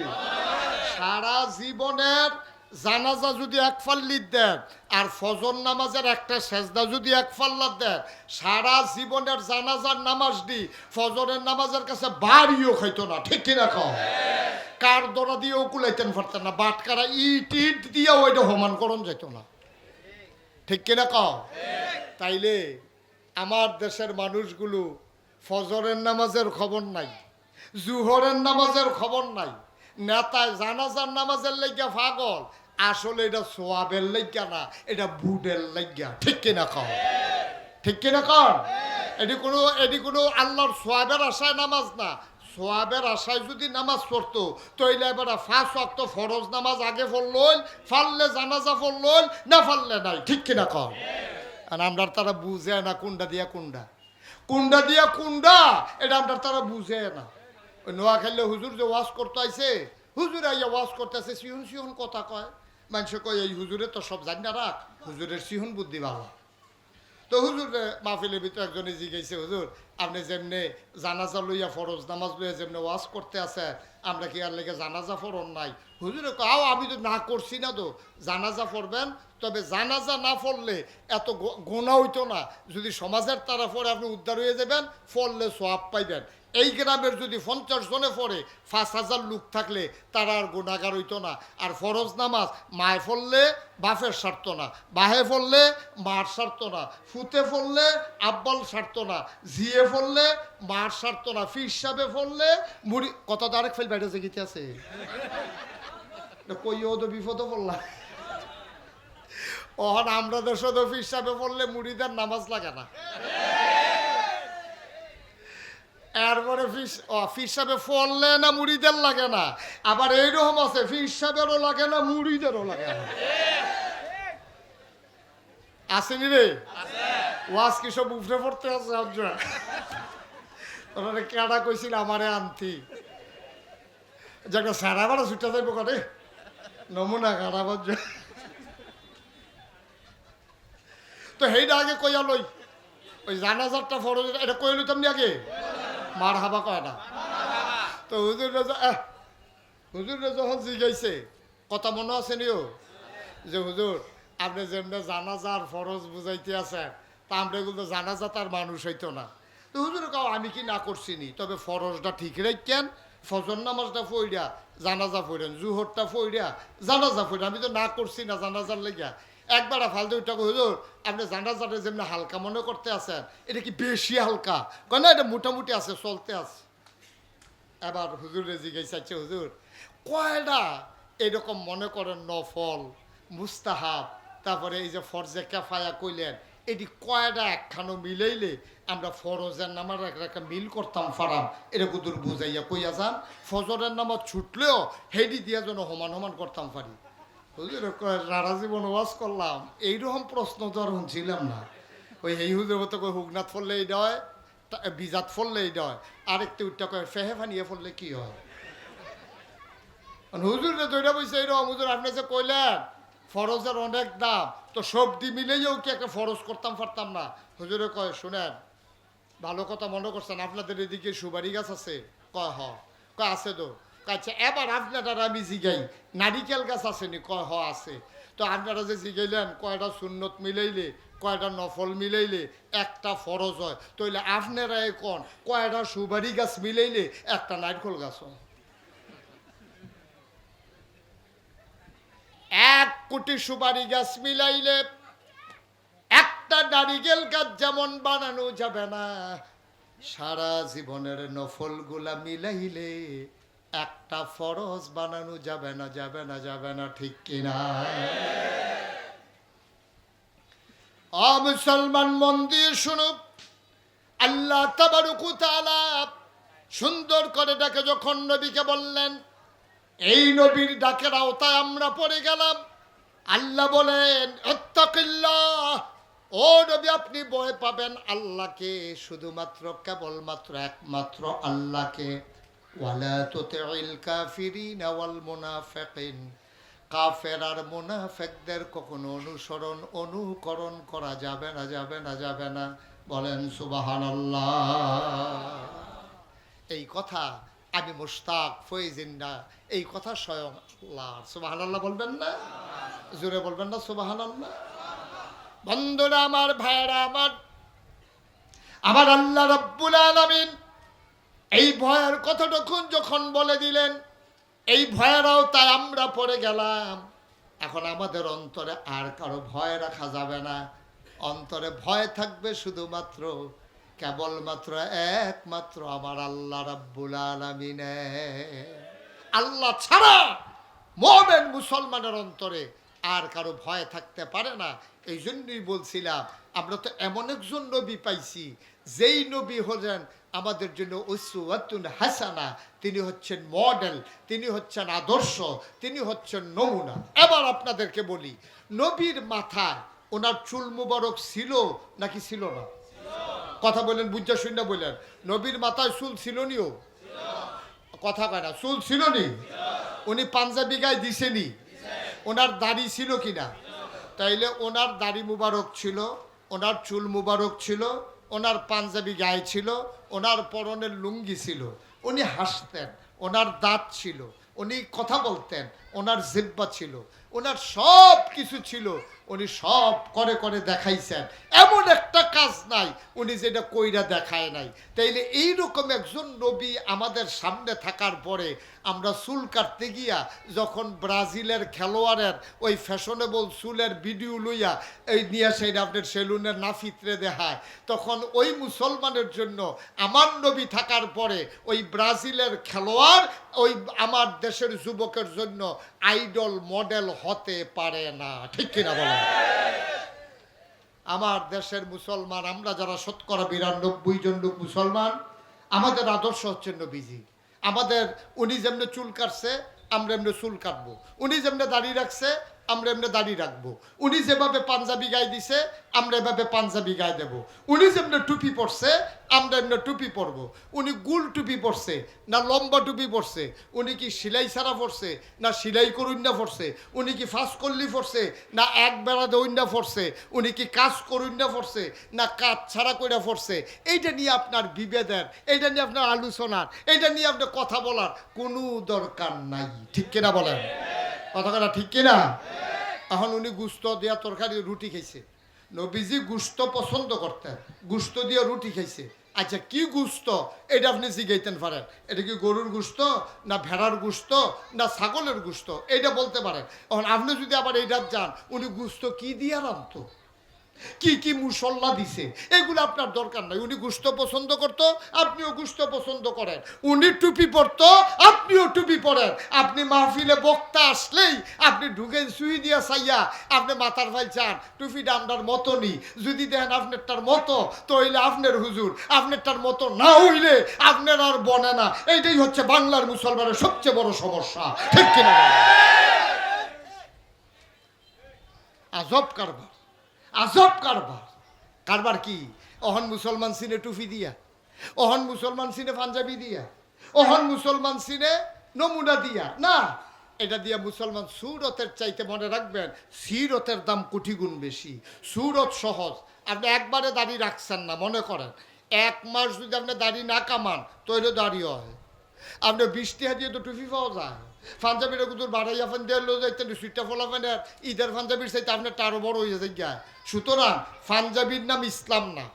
সারা জীবনের জানাজা যদি এক ফাল্লির দেন আর ফজর নামাজের একটা সেজদা যদি এক ফাল্লার দেন, সারা জীবনের জানাজার নামাজ দি ফজরের নামাজের কাছে বাড়িও খাইতো না, ঠিক কিনা? খাও কার দরা দিয়েও কুলাইতেন পারতেন না, বাটকারা ইট ইট দিয়ে ওইটা সমান করণ যেত না, ঠিক কিনা? খাও তাইলে আমার দেশের মানুষগুলো ফজরের নামাজের খবর নাই, জুহরের নামাজের খবর নাই, নেতায় জানাজার নামাজের লাইগা পাগল, আসলে এটা সোয়াবের লাইগা না, এটা বুডের লাইগা, ঠিক কিনা? খাও ঠিক কিনা? কন এটি কোনো আল্লাহর সোয়াবের আশায় নামাজ না। সোয়াবের আশায় যদি নামাজ পড়তো তাইলে এবার 5 ওয়াক্ত ফরজ নামাজ আগে পড়লই, ফাললে জানাজা পড়লই, না ফাললে নাই, ঠিক কিনা? কন আর আমরা তারা বুঝে না কোনটা দিয়া কোনটা, এটা আমরা তারা বুঝে না। ওই নোয়া খেললে হুজুর যে ওয়াজ করতে আইছে, হুজুর আইয়া ওয়াজ করতে আছে, সিহন কথা কয়, মানুষ কয় এই হুজুরে তো সব জানি না রাখ, হুজুরের সিহন বুদ্ধি ভালো। তো হুজুর মাহফিলের ভিতরে একজনে জিজ্ঞাসা, হুজুর আপনি যেমনে জানাজা লইয়া ফরজ নামাজ লইয়া যেমনে ওয়াজ করতে আছে, আমরা কি আর লেগে জানাজা ফরন নাই? হুজুরে কাও আমি তো না করছি না, তো জানাজা পড়বেন, তবে জানাজা না পড়লে এত গোনা হইতো না, যদি সমাজের তারা পড়ে আপনি উদ্ধার হয়ে যাবেন, পড়লে সোয়াব পাইবেন। এই গ্রামের যদি 50 জনে পড়ে 5000 লোক থাকলে তারা আর গুনাহগার হইতো না। আর ফরজ নামাজ মায় পড়লে বাপের সারত না, বাহে পড়লে মার সারত না, ফুতে পড়লে আব্বাল সারত না, জিয়ে পড়লে মার সারত না, ফির হিসাবে পড়লে মুড়ি কত আরেক ফেল বাইরে জেগিতে আছে কইও তো বিপদ পড়লাম। ওহন আমরা দেশে তো ফির হিসাবে পড়লে মুড়িদের নামাজ লাগে না, এরপরে ফির সাহেবে ফললে না মুড়িদের লাগে না, আবার এইরকম আছে ফির সাহেবেরও লাগে না মুড়িদেরও লাগে না, আসেনি রে? ওয়াজ কি সব উফরে পড়তে আছে? তোরা কেডা কইছিল আমারে আনতি যে একটা সারা বাড়া ছুটে যাইব কাটে নমুনা কাটা বাজ। তো সেইটা আগে কইয়া লই, ওই জানাজারটা ফরজ এটা কই লইতাম নি আগে, মার হাবা কয় না। তো হুজুরে যখন জিগাইছে কথা মনে আছে নিও যে হুজুর আপনি যেমনি জানাজার ফরজ বুঝাইতে আছেন, তা আমরা এগুলো জানাজা তার মানুষ হইতো না। তো হুজুর কাও আমি কি না করছি নি, তবে ফরজটা ঠিক রাখেন, ফজর নামাজটা ফইরা জানাজা ফইরেন, জুহরটা ফইরা জানাজা ফইরেন, আমি তো না করছি না জানাজার লেগা। একবার ফালতু উঠা হুজুর আপনি জানাজাটা যেমনি হালকা মনে করতে আছেন, এটা কি বেশি হালকা? কয় না, এটা মোটামুটি আছে, চলতে আছে। এবার হুজুরে জিজ্ঞাসা, হুজুর কয়টা এরকম মনে করেন নফল, মুস্তাহাব, তারপরে এই যে ফরজে কেফায়া কইলেন, এটি কয়টা একখানো মিলাইলে আমরা ফরজের নামার একটা মিল করতাম ফারাম, এটা কুদুর বুঝাইয়া কইয়া যান, ফজরের নামাজ ছুটলেও হেডি দিয়া যেন সমান করতাম পারি। হুজুর সারা জীবন ওয়াজ করলাম, এইরকম প্রশ্ন তো আর শুনছিলাম না। ওই এই হুজুর মতো কই হুগনাথ ফললে এইটা হয়, বিজাত ফললে এইটা হয়, আরেকটা উঠটা কয় ফেহে ফানিয়ে ফললে কি হয়। হুজুর যে দৈরা বইছে এইরকম, হুজুর আপনি যে কইলেন ফরজের অনেক দাম, তো সবটি মিলেও কি একটা ফরজ করতাম পারতাম না? হুজুরে কয় শুনেন, ভালো কথা মনে করছেন, আপনাদের এদিকে সুবারি গাছ আছে? কয় হ। কয় আছে তো। আচ্ছা এবার আপনারা আমি জিগাই নারিকেল গাছ আসেনি? কয় হ আছে। তো আপনারা যে জিগাইলেন কয়টা সুন্নত মিলাইলে কয়টা নফল মিলাইলে একটা ফরজ হয়, তাইলে আপনারা কোন কয়টা সুবারি গাছ মিলাইলে একটা নারকেল গাছ হয়? 1 কোটি সুপারি গাছ মিলাইলে একটা নারিকেল গাছ যেমন বানানো যাবে না, সারা জীবনের নফলগুলা মিলাইলে একটা ফরজ বানানো যাবে না, যাবে না, যাবে না, ঠিক কিনা? মুসলমান মন দিয়ে শুনো, আল্লাহ তাবারক ওয়া তাআলা সুন্দর করে ডাকে যখন নবীকে বললেন, এই নবীর ডাকের আওতায় আমরা পড়ে গেলাম। আল্লাহ বলেন, ইত্তাকিল্লাহ, ও নবী আপনি ভয় পাবেন আল্লাহকে, শুধুমাত্র কেবলমাত্র একমাত্র আল্লাহকে। ওয়ালা তুতিল কাফিরিনা ওয়াল মুনাফিকিন, কাফের আর মুনাফিকদের কখনো অনুকরণ করা যাবে না, যাবে না, যাবে না। বলেন সুবহানাল্লাহ। এই কথা আমি মুশতাক ফয়জিন্না, এই কথা স্বয়ং আল্লাহ। সুবহানাল্লাহ বলবেন না? জোরে বলবেন না সুবহানাল্লাহ? বন্ধুরা আমার, ভাইরা আমার আল্লাহ রাব্বুল আলামিন এই ভয়ের কথাটুকু যখন বলে দিলেন, এই ভয়েরাও তাই আমরা পড়ে গেলাম। এখন আমাদের অন্তরে আর কারো ভয় রাখা যাবে না। অন্তরে ভয় থাকবে শুধুমাত্র কেবলমাত্র একমাত্র আমার আল্লাহ রাব্বুল আলামিনের। আল্লাহ ছাড়া মুমিন মুসলমানের অন্তরে আর কারো ভয় থাকতে পারে না। এই জন্যই বলছিলাম, আমরা তো এমন একজন নবী পাইছি, যেই নবী হলেন আমাদের জন্য উসওয়াতুন হাসানা। তিনি হচ্ছেন মডেল, তিনি হচ্ছেন আদর্শ, তিনি হচ্ছেন নমুনা। এবার আপনাদেরকে বলি, নবীর মাথায় ওনার চুল মুবারক ছিল নাকি ছিল না? কথা বলেন, বুঝা শুনে বলেন। নবীর মাথায় চুল ছিল নিও? কথা কয় না, চুল ছিল নি? উনি পাঞ্জাবি গায়ে দিছেনি? ওনার দাড়ি ছিল কিনা? তাইলে ওনার দাড়ি মুবারক ছিল, ওনার চুল মুবারক ছিল, ওনার পাঞ্জাবি গায়ে ছিল, ওনার পরনের লুঙ্গি ছিল, উনি হাসতেন, ওনার দাঁত ছিল, উনি কথা বলতেন, ওনার জিহ্বা ছিল, ওনার সব কিছু ছিল। উনি সব করে করে দেখাইছেন, এমন একটা কাজ নাই উনি যেটা কইরা দেখায় নাই। তাইলে এইরকম একজন নবী আমাদের সামনে থাকার পরে আমরা চুল কাটতে গিয়া যখন ব্রাজিলের খেলোয়াড়ের ওই ফ্যাশনেবল চুলের ভিডিও লইয়া এই নিয়ে সেই আপনার সেলুনের নাফিত্রে দেখায়, তখন ওই মুসলমানের জন্য আমার নবী থাকার পরে ওই ব্রাজিলের খেলোয়াড় ওই আমার দেশের যুবকের জন্য আইডল মডেল হতে পারে না, ঠিক কিনা বলেন? আমার দেশের মুসলমান আমরা যারা শতকরা 92 জন লোক মুসলমান, আমাদের আদর্শ হচ্ছে নবীজি। আমাদের উনি যেমনি চুল কাটছে আমরা এমনি চুল কাটবো, উনি যেমনি দাড়ি রাখছে আমরা এমনি দাড়ি রাখবো, উনি যেভাবে পাঞ্জাবি গায়ে দিছে আমরা এভাবে পাঞ্জাবি গায়ে দেবো, উনি যেমনি টুপি পরছে আমরা এমনি টুপি পরবো। উনি গুল টুপি পরছে না লম্বা টুপি পরছে, উনি কি সিলাই ছাড়া পরছে না সিলাই করুন্না পরছে, উনি কি ফাঁস করলি পরছে না এক বেড়া দৌন্না পরছে, উনি কি কাজ করুন্না পরছে না কাজ ছাড়া কইরা পরছে, এইটা নিয়ে আপনার বিভেদের, এইটা নিয়ে আপনার আলোচনার, এইটা নিয়ে আপনার কথা বলার কোনো দরকার নাই, ঠিক কিনা বলেন? কথাটা ঠিক কিনা? এখন উনি গুস্ত দিয়া তরকারি রুটি খাইছে, নবীজি গুস্ত পছন্দ করতেন, গুস্ত দিয়ে রুটি খাইছে। আচ্ছা কি গুস্ত এটা আপনি জিগাইতেন পারেন, এটা কি গরুর গুস্ত না ভেড়ার গুস্ত না ছাগলের গুস্ত, এটা বলতে পারেন। এখন আপনি যদি আবার এইটা যান, উনি গুস্ত কি দিয়া রাখতো, কি কি মুসল্লা দিছে, এগুলো আপনার দরকার নাই। উনি গুস্ত পছন্দ করতো, আপনিও গুস্ত পছন্দ করেন। উনি টুপি পরতো, আপনিও টুপি পরেন। আপনি মাহফিলে বক্তা আসলেই আপনি ঢুকেন সুই দিয়া চাইয়া আপনি মাথার ভাই চান টুপি ডান্ডার মতনই, যদি দেখেন আপনারটার মতো তো হইলে আপনার হুজুর, আপনারটার মতো না হইলে আপনার আর বনে না। এইটাই হচ্ছে বাংলার মুসলমানের সবচেয়ে বড় সমস্যা, ঠিক কিনা? আজব কারবার, আজব কারবার। কারবার কি? অহন মুসলমান সিনে টুপি দিয়া, অহন মুসলমান সিনে পাঞ্জাবি দিয়া, অহন মুসলমান সিনে নমুনা দিয়া না, এটা দিয়া মুসলমান সুরতের চাইতে মনে রাখবেন সিরতের দাম কোটি গুণ বেশি। সুরত সহজ, আপনি একবারে দাড়ি রাখছেন না, মনে করেন 1 মাস যদি আপনি দাড়ি না কামান তৈরি দাড়ি হয়। আপনি 20 টাকা দিয়ে তো টুপি পাওয়া যায়। পাঞ্জাবির কুতুর বাড়াইয়া ফান দিয়ে লো যাইতেন সুইটটা ফোলা ফান ঈদের পাঞ্জাবির চাইতে আপনার টারো বড় হয়ে যায়। সুতরাং পাঞ্জাবির নাম ইসলাম না,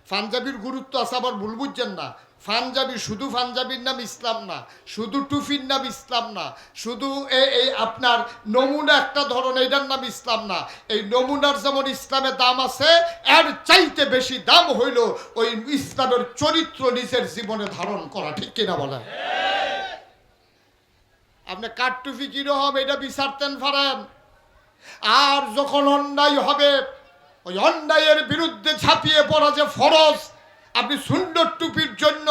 পাঞ্জাবির গুরুত্ব আছে, আবার ভুল বুঝছেন না। পাঞ্জাবি শুধু পাঞ্জাবির নাম ইসলাম না, শুধু টুপির নাম ইসলাম না, শুধু এই আপনার নমুনা একটা ধরন এটার নাম ইসলাম না। এই নমুনার যেমন ইসলামে দাম আছে, এর চাইতে বেশি দাম হইল ওই ইসলামের চরিত্র নিজের জীবনে ধারণ করা। ঠিক কিনা বলেন? আপনি কাঠটুপি কিরকম এটা বিচারতেন পারেন। আর যখন অন্যায় হবে, ওই অন্যায়ের বিরুদ্ধে ঝাঁপিয়ে পড়া যে ফরজ, আপনি সুন্দর টুপির জন্য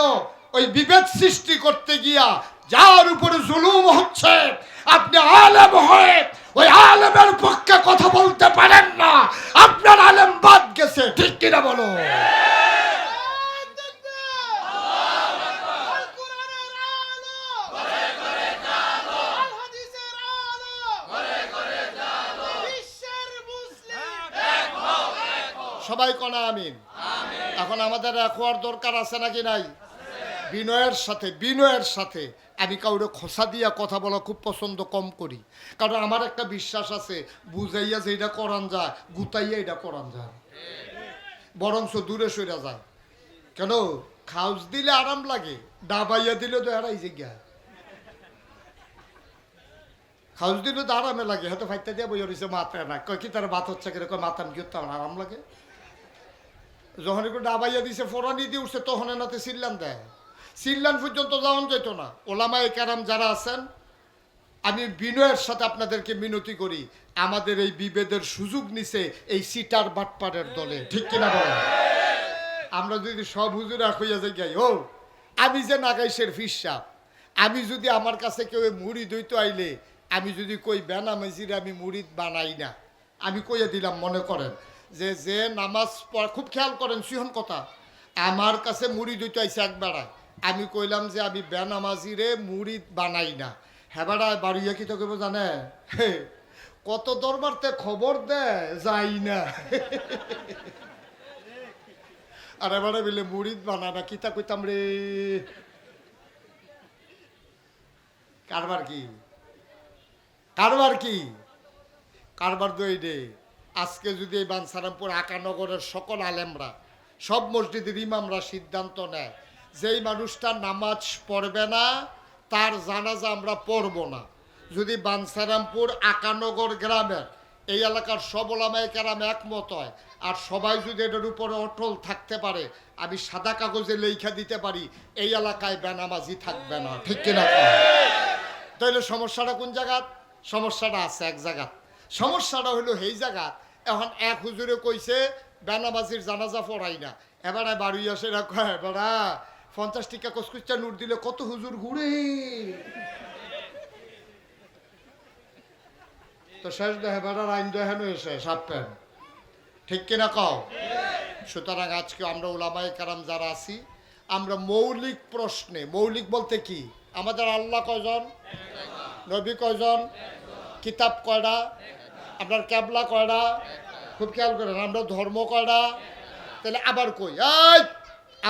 ওই বিভেদ সৃষ্টি করতে গিয়া যার উপরে জুলুম হচ্ছে, আপনি আলেম হয়ে ওই আলেমের পক্ষে কথা বলতে পারেন না, আপনার আলেম বাদ গেছে। ঠিক কিনা বলো? সবাই কনা আমিন। এখন আমাদের রাখোয়ার দরকার আছে নাকি নাই? বিনয়ের সাথে আমি কাউরে খোসা দিয়া কথা বলা খুব পছন্দ কম করি, কারণ আমার একটা বিশ্বাস আছে, বুঝাইয়া যে এটা করান যায়, গুতাইয়া এটা করান যায়, বরঞ্চ দূরে সরে যায়। কেন? খাউজ দিলে আরাম লাগে, ডাবাইয়া দিলে তো হারাই জিজ্ঞা। খাউজ দিলে তো আরামে লাগে, হয়তো ফাইতে দিয়ে বই রয়েছে মাথায় না, কয় কি তার ভাত হচ্ছে কিরকম মাথান কি হতে আমার আরাম লাগে। যখন একটু ডাবাইয়া দিছে, ফোরানি দিয়ে উঠছে, তখন এনাতে সিল্লান দেয়। সিল্লান পর্যন্ত যাওয়ান যেত না। ওলামায়ে কেরাম যারা আছেন, আমি বিনয়ের সাথে আপনাদেরকে মিনতি করি, আমাদের এই বিভেদের সুযোগ নিছে এই সিটার বাটপাড়ের দলে। ঠিক কিনা বলেন? আমরা যদি সব হুজুরা হইয়া যাই, ও আমি যে নাগাইশের ফিসা, আমি যদি আমার কাছে কেউ মুড়ি দইতে আইলে, আমি যদি কই বেনামাজির আমি মুড়িদ বানাই না, আমি কইয়া দিলাম, মনে করেন যে নামাজ পড়া, খুব খেয়াল করেন সিহন কথা, আমার কাছে মুড়ি দইতে আইসে এক বেড়ায়, আমি কইলাম যে আমি বেনামাজিরে মুড়িদ বানাই না, হ্যাঁ বেড়ায় বাড়িয়া কি তো কেবো জানে, কত দরবারতে খবর দেয় যাই না। আর এবারে বলে মুড়িদ বানায় না, কিতা কইতাম রে, কারবার কি কারবার কি কারবার দই রে। আজকে যদি এই বাঞ্ছারামপুর আকানগরের সকল আলেমরা, সব মসজিদের ইমামরা সিদ্ধান্ত নেয় যেই মানুষটা নামাজ পড়বে না তার জানাজা আমরা পড়ব না, যদি বাঞ্ছারামপুর আকানগর গ্রামের এই এলাকার সব ওলামায়ে কেরাম একমত হয়, আর সবাই যদি এটার উপরে অটল থাকতে পারে, আমি সাদা কাগজে লেখা দিতে পারি এই এলাকায় বেনামাজি থাকবে না। ঠিক কিনা? তাহলে সমস্যাটা কোন জায়গা? সমস্যাটা আছে এক জায়গা। সমস্যাটা হলো এই জায়গা, এখন এক হুজুরে কইছে বেনামাজির জানাজা পড়াই না, এবারে বাড়ি আসে না, কয় এবারা 50 টাকা কসকুচা নোট দিলে কত হুজুর ঘুরে, তো শেষ দেখে বেড়ার আইন দেখান এসে সাপ প্যান। ঠিক কিনা কও? সুতরাং আজকে আমরা ওলামায়ে কেরাম যারা আছি, আমরা মৌলিক প্রশ্নে, মৌলিক বলতে কি, আমাদের আল্লাহ কয়জন, নবী কয়জন, কিতাব কয়টা, আপনার ক্যাবলা কয়টা, খুব খেয়াল করেন, আমরা ধর্ম কয়টা, তাহলে আবার কই, এই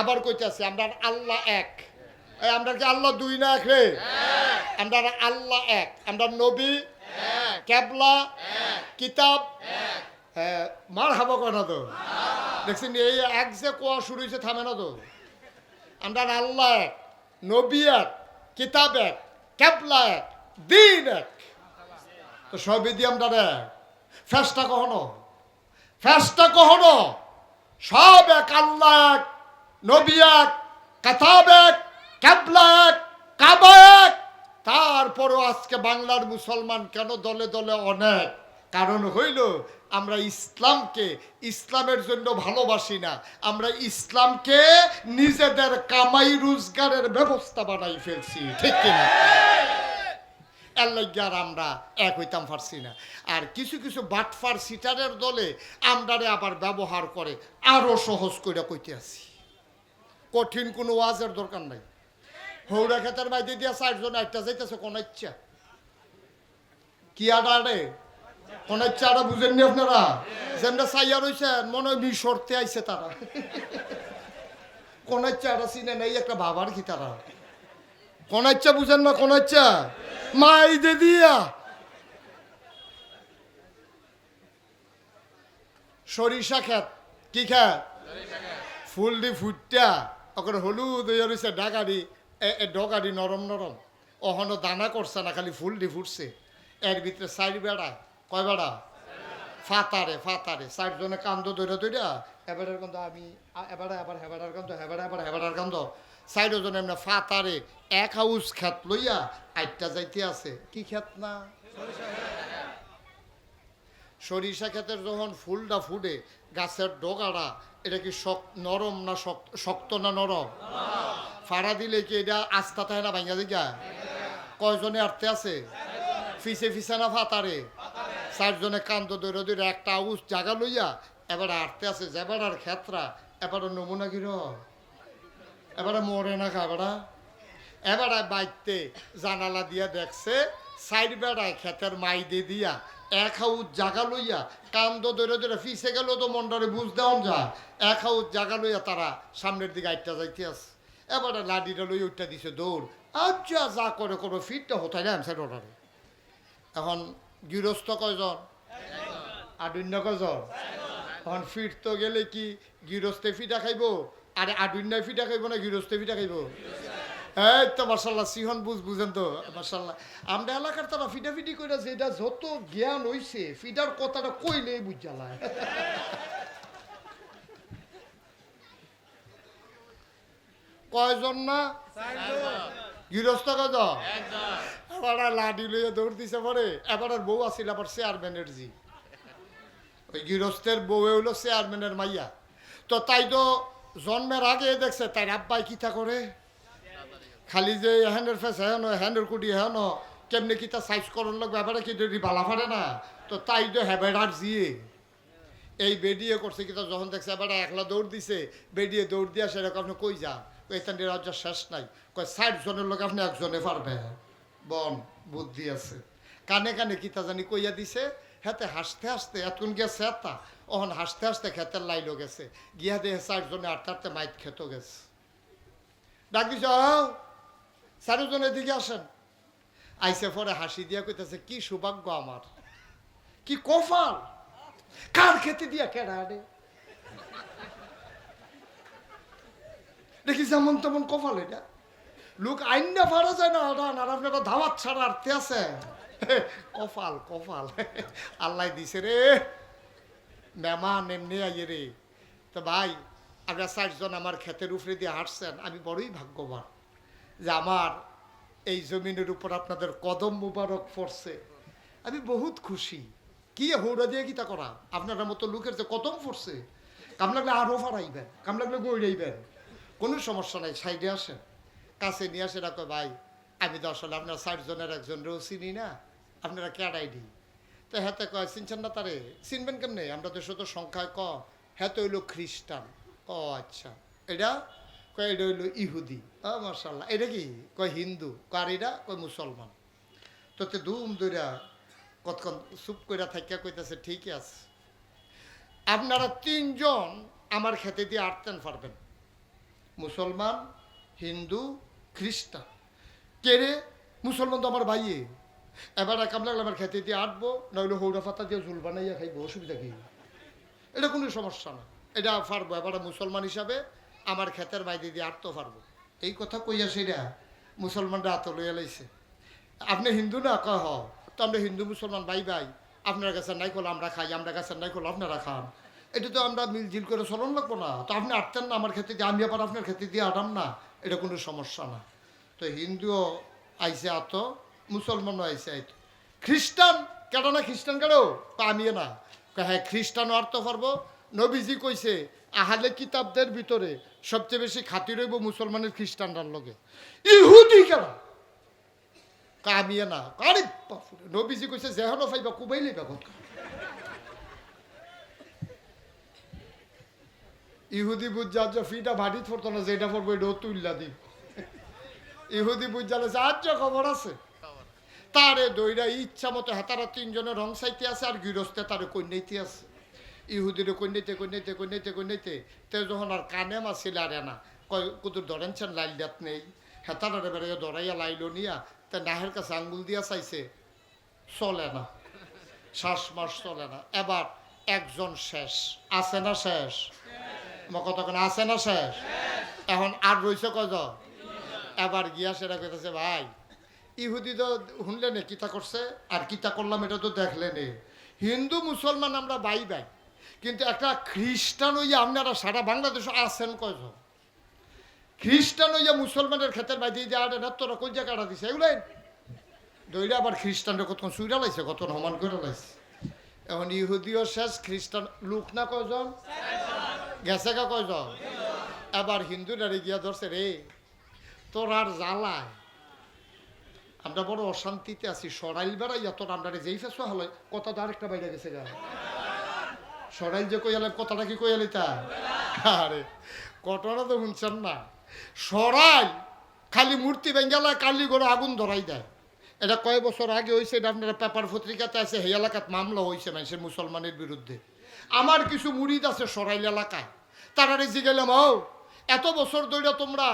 আবার কইতে আছে আমরা আল্লাহ এক। এই আমরা কি আল্লাহ দুই না এক রে? আমরা আল্লাহ এক, আমরা নবী, ক্যাবলা, কিতাব, হ্যাঁ মার হাবা কয় না তো, দেখছেন এই এক যে কোয়া শুরু হয়েছে থামে না তো। আমরা আল্লাহ এক, নবী এক, কিতাব এক, ক্যাবলা এক, দিন এক, তো সবই দিয়ে আমরা এক। ফেরেশতা কখনো, ফেরেশতা কখনো, সব এক, আল্লাহ এক, নবী এক, কিতাব এক, ক্যাবলা এক, কাবা এক। তারপরও আজকে বাংলার মুসলমান কেন দলে দলে অনেক? কারণ হইল আমরা ইসলামকে ইসলামের জন্য ভালোবাসি না, আমরা ইসলামকে নিজেদের কামাই রোজগারের ব্যবস্থা বানাই ফেলছি। ঠিক কিনা? এর লাগে আর আমরা এক হইতাম পারছি না। আর কিছু কিছু বাটফার সিটারের দলে আমরারে আবার ব্যবহার করে আরো সহজ করে কইতে আছি। কঠিন কোনো ওয়াজের দরকার নাই। হৌরা খেতের বাইরে দিয়া 4 জন একটা যাইতেছে কোন ইচ্ছা কি আডারে, কোন ইচ্ছা আডা বুঝেননি আপনারা? যেমন চাইয়া রয়েছেন মনে হয় মিশরতে আইছে তারা। কোন ইচ্ছা আডা চিনে নেই একটা বাবার কি তারা, কোন ইচ্ছা বুঝেন না? কোন ইচ্ছা মাই দে দিয়া সরিষা খেত, কি খেত, ফুল দি ফুটটা ওখানে হলুদ হয়ে রয়েছে ডাগাড়ি ডগাড়ি নরম নরম ওখানে দানা করছে না খালি ফুলডি ফুটছে এর ভিতরে সাইড বেড়ায় কয় বেড়া ফাতারে ফাতারে চারজনে কান্দ ধরে ধরে এবারের কান্দ আমি এবারে আবার হেবাড়ার কান্দ হেবাড়া আবার হেবাড়ার কান্দ চারজনে এমনি ফাতারে এক হাউস খেত লইয়া আটটা যাইতে আছে কি খেত না সরিষা ক্ষেতের যখন ফুলটা ফুটে গাছের ডগাটা এটা কি নরম না শক্ত না নরম ফাড়া দিলে কি এটা আস্থা থাকে না ভাঙ্গা দিঘা কয়জনে আটতে আছে ফিসে ফিসে না ফাতারে চারজনে কান্দ দৈর দৈরে একটা আউস জাগা লইয়া এবার আটতে আছে যেবার ক্ষেত্রা এবারে নমুনা গির এবারে মরে না খাবারা এবারে বাইতে জানালা দিয়া দেখছে সাইড বেড়ায় ক্ষেতের মাইদে দিয়া এক হাউস জাগা লইয়া কান্দ দৈরে দৈরে ফিসে গেল তো মন্ডরে বুঝ দেওয়া যায় এক হাউস জাগা লইয়া তারা সামনের দিকে আটটা যাইতে আছে এবারে লাডিটা লইয়া উঠটা দিছে দৌড় আচ্ছা যা করে কোনো ফিটটা হতাই না সাইড অর্ডারে এখন গৃহস্থ কয়জন আডুন্য কয়জন এখন ফিট তো গেলে কি গৃহস্থে ফিটা খাইব আর আডুন্যায় ফিটা খাইব না গৃহস্থে ফিটা খাইব এই তো মার্শাল্লাহ সিহন বুঝেন তো মার্শাল্লাহ আমরা এলাকার তারা ফিটাফিটি করে যেটা যত জ্ঞান হইছে ফিটার কথাটা কইলেই বুঝালায় কয়জন না গৃহস্থ কয়জন আবার লাডি লইয়া দৌড় দিছে পরে এবার বউ আসিল আবার চেয়ারম্যানের জি ওই গৃহস্থের বউ হইলো চেয়ারম্যানের মাইয়া তো তাই তো জন্মের আগে দেখছে তাই আব্বাই কিতা করে খালি যে হ্যান্ডের ফেস হেন হ্যান্ডের কুটি হেন কেমনি কিতা সাইজ করন লাগবে এবারে কি বালা ফাড়ে না তো তাই তো হ্যাবেডার জিয়ে এই বেডিয়ে করছে কিতা যখন দেখছে এবারে একলা দৌড় দিছে বেডিয়ে দৌড় দিয়া সেরকম আপনি কই যা এখান রাজ্য শেষ নাই কয় 60 জনের লোক আপনি একজনে পারবে বন বুদ্ধি আছে কানে কানে কিতা জানি কইয়া দিছে হেতে হাসতে হাসতে এতক্ষণ গেছে এতা ওহন হাসতে হাসতে খেতের লাইলো গেছে গিয়া দিয়ে 60 জনে আটতে আটতে মাইট খেত গেছে ডাক দিছ 4 জনের দিকে আসেন আইসে পরে হাসি দিয়া কইতেছে কি সৌভাগ্য আমার কি কপাল কার খেতে দিয়া কেডা রে দেখি যেমন তেমন কপাল এটা লোক আইন না পারা যায় না আর আপনারা ধাওয়াত ছাড়া আটতে আছে কপাল কপাল আল্লাহ দিছে রে মেহমান এমনি আইয়ে রে তো ভাই আপনারা 4 জন আমার ক্ষেতের উপরে দিয়ে হাঁটছেন আমি বড়ই ভাগ্যবান যে আমার এই জমিনের উপর আপনাদের কদম মুবারক পড়ছে আমি বহুত খুশি কি হৌড়া দিয়ে কিতা করা আপনার মতো লোকের যে কদম পড়ছে কাম লাগলে আরও ফাড়াইবেন কাম লাগলে গড়াইবেন কোনো সমস্যা নাই সাইডে আসেন কাছে নিয়ে আসে রাখো ভাই আমি তো আসলে আপনার 60 জনের একজনেরও চিনি না আপনারা কেডাই দিই তো হেতে কয় চিনছেন না তারে চিনবেন কেমনে আমরা দেশে তো সংখ্যায় কম হেতে হইলো খ্রিস্টান ও আচ্ছা এটা কয় এটা হইলো ইহুদি ও মাশাআল্লাহ এটা কি কয় হিন্দু কার এটা কয় মুসলমান তোতে ধুম দইরা কতক্ষণ চুপ কইরা থাকিয়া কইতেছে ঠিকই আছে আপনারা 3 জন আমার খেতে দিয়ে আটতেন পারবেন মুসলমান হিন্দু খ্রিস্টান কে রে মুসলমান তো আমার ভাইয়ে এবার কামলা আমার খেতে দিয়ে আটবো নইলে হৌড়া পাতা দিয়ে ঝুল বানাইয়া খাইবো অসুবিধা কি এটা কোনো সমস্যা না এটা পারবো এবার মুসলমান হিসাবে আমার ক্ষেতের বাইরে দিয়ে আটতে পারবো এই কথা কইয়া সেটা মুসলমানরা আত লইয়া লাইছে আপনি হিন্দু না কয় হ তো আমরা হিন্দু মুসলমান ভাই ভাই আপনার কাছে নাই করলো আমরা খাই আমরা কাছে নাই করলো আপনারা খান এটা তো আমরা মিলজিল করে চলন লাগবো না তো আপনি আটতেন না আমার খেতে দিয়ে আমি আবার আপনার খেতে দিয়ে আটাম না এটা কোনো সমস্যা না তো হিন্দুও আইসে আত মুসলমানও আইসে আইত খ্রিস্টান কেন না খ্রিস্টান কেন আমিও না হ্যাঁ খ্রিস্টানও আটতে পারবো নবীজি কইছে আহলে কিতাবদের ভিতরে সবচেয়ে বেশি খাতির হইব মুসলমানের খ্রিস্টানরার লগে ইহুদি কেন কামিয়ে না আরে নবীজি কইছে যেহনো পাইবা কুবাইলে বেগত ইহুদি বুঝা যে ফিটা ভাটিত পড়তো না যেটা পড়বো এটাও তুললা দিব ইহুদি বুঝালে যে আজ খবর আছে তারে দইরা ইচ্ছা মতো হেতারা 3 জনের রং সাইতে আছে আর গৃহস্থে তারে কন্যাইতে আছে ইহুদিরে কন্যাইতে তে যখন আর কানে মাছিল আর না কয় কুতুর ধরেনছেন লাইল দাঁত নেই হেতারে বেড়ে ধরাইয়া লাইলো নিয়া তে নাহের কাছে আঙ্গুল দিয়া চাইছে চলে না শ্বাস মাস চলে না এবার একজন শেষ আছে না শেষ আমার কথা কেন আছে না শেষ এখন আর রইছে কজন? এবার গিয়া সেটা কইতেছে ভাই ইহুদি তো শুনলেন কিতা করছে আর কিতা করলাম এটা তো দেখলেন। হিন্দু মুসলমান আমরা ভাই ভাই, কিন্তু একটা খ্রিস্টান হইয়া আপনারা সারা বাংলাদেশে আছেন কয়জন? খ্রিস্টান হইয়া মুসলমানের ক্ষেত্রে বাই দিয়ে দেওয়া না তোরা কোন জায়গাটা দিছে এগুলো দইলে আবার খ্রিস্টানরা কতক্ষণ সুইরা লাইছে, কত সমান করে লাইছে। এখন ইহুদিও শেষ, খ্রিস্টান লোক না কয়জন গেছে গা কয়জন? এবার হিন্দুরারে গিয়া ধরছে রে তোর আর জ্বালায় আমরা বড় অশান্তিতে আছি, সরাইল বেড়াইয়া তোর আমরা যেই ফেসো হলো কথা তো আরেকটা বাইরে গেছে গা। সরাইল যে কইয়ালে কথাটা কি কইয়ালি তা? আরে ঘটনা তো শুনছেন না, সরাইল খালি মূর্তি বেঙ্গালা কালি করে আগুন ধরাই দেয়। এটা কয় বছর আগে হয়েছে, এটা আপনারা পেপার পত্রিকাতে আছে, এই এলাকাত মামলা হয়েছে মানুষের মুসলমানের বিরুদ্ধে। আমার কিছু মুরিদ আছে সরাইল এলাকায়, তারারে জিগেলাম ও এত বছর ধরে তোমরা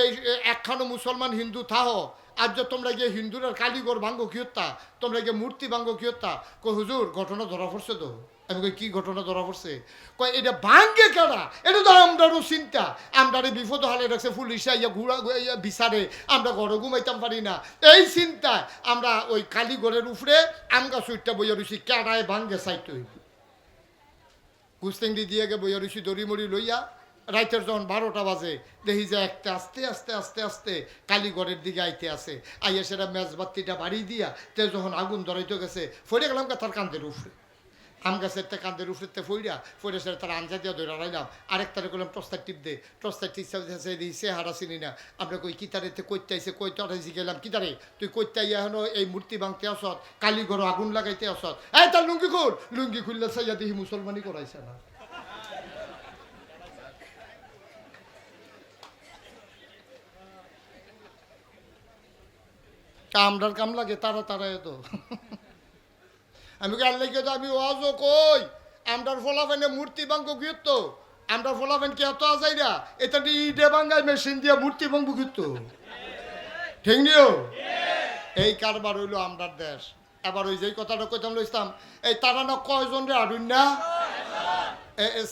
এই একখানো মুসলমান হিন্দু থাহো, আর যে তোমরা গিয়ে হিন্দুরার কালীঘর ভাঙ্গো কি হত্যা, তোমরা গিয়ে মূর্তি ভাঙ্গো কি হত্যা? কই হুজুর ঘটনা ধরা পড়ছে তো। আমি কই কি ঘটনা ধরা পড়ছে? কয় এটা ভাঙ্গে কেনা, এটা তো আমরারও চিন্তা, আমরারে বিপদ হালে রাখছে পুলিশ ইয়া ঘুরা বিচারে, আমরা ঘরে ঘুমাইতাম পারি না, এই চিন্তায় আমরা ওই কালীঘরের উপরে আম গাছ উঠটা বইয়া রয়েছি, কেড়ায় ভাঙ্গে চাইতে হইব। গুস্তেঙ্গি দিয়ে গে বইয়া রয়েছি দড়ি মড়ি লইয়া। রাইতের যখন 12টা বাজে দেখি যে একটা আস্তে আস্তে আস্তে আস্তে কালীঘরের দিকে আইতে আছে, আইয়া সেটা মেজবাতিটা বাড়ি দিয়া তে যখন আগুন ধরাইতে গেছে ফইরে গেলাম তার কান্দের উপরে, আম গাছের কান্দের উপরে ফইরে সেটা তার আঞ্জা দিয়া ধরে রাইলাম। আরেকটারে করলাম টস্তার টিপ দে, টস্তার টিপসা দিয়েছে হারা চিনি না। আমরা কই কিতারেতে কইতে আইসে কইতে আইসি গেলাম কিতারে তুই কইতে আইয়া এখন এই মূর্তি ভাঙতে আসত, কালীঘর আগুন লাগাইতে আসত, এই তার লুঙ্গি খুল, লুঙ্গি খুললে সাইয়া দেখি মুসলমানই করাইছে না। আমরার কাম লাগে তারা তারা এত আমি আল্লাহ কে আমি ওয়াজও কই আমরার ফলাফেনে মূর্তি ভাঙ্গ গিয়ত, আমরার ফলাফেন কে এত আজাইরা এটা ইডে ভাঙ্গায় মেশিন দিয়ে মূর্তি ভাঙ্গ গিয়ত, ঠিক নিও এই কারবার হইলো আমরার দেশ। এবার ওই যে কথাটা কইতাম লইতাম এই তারা না কয়জন রে আড়ুন না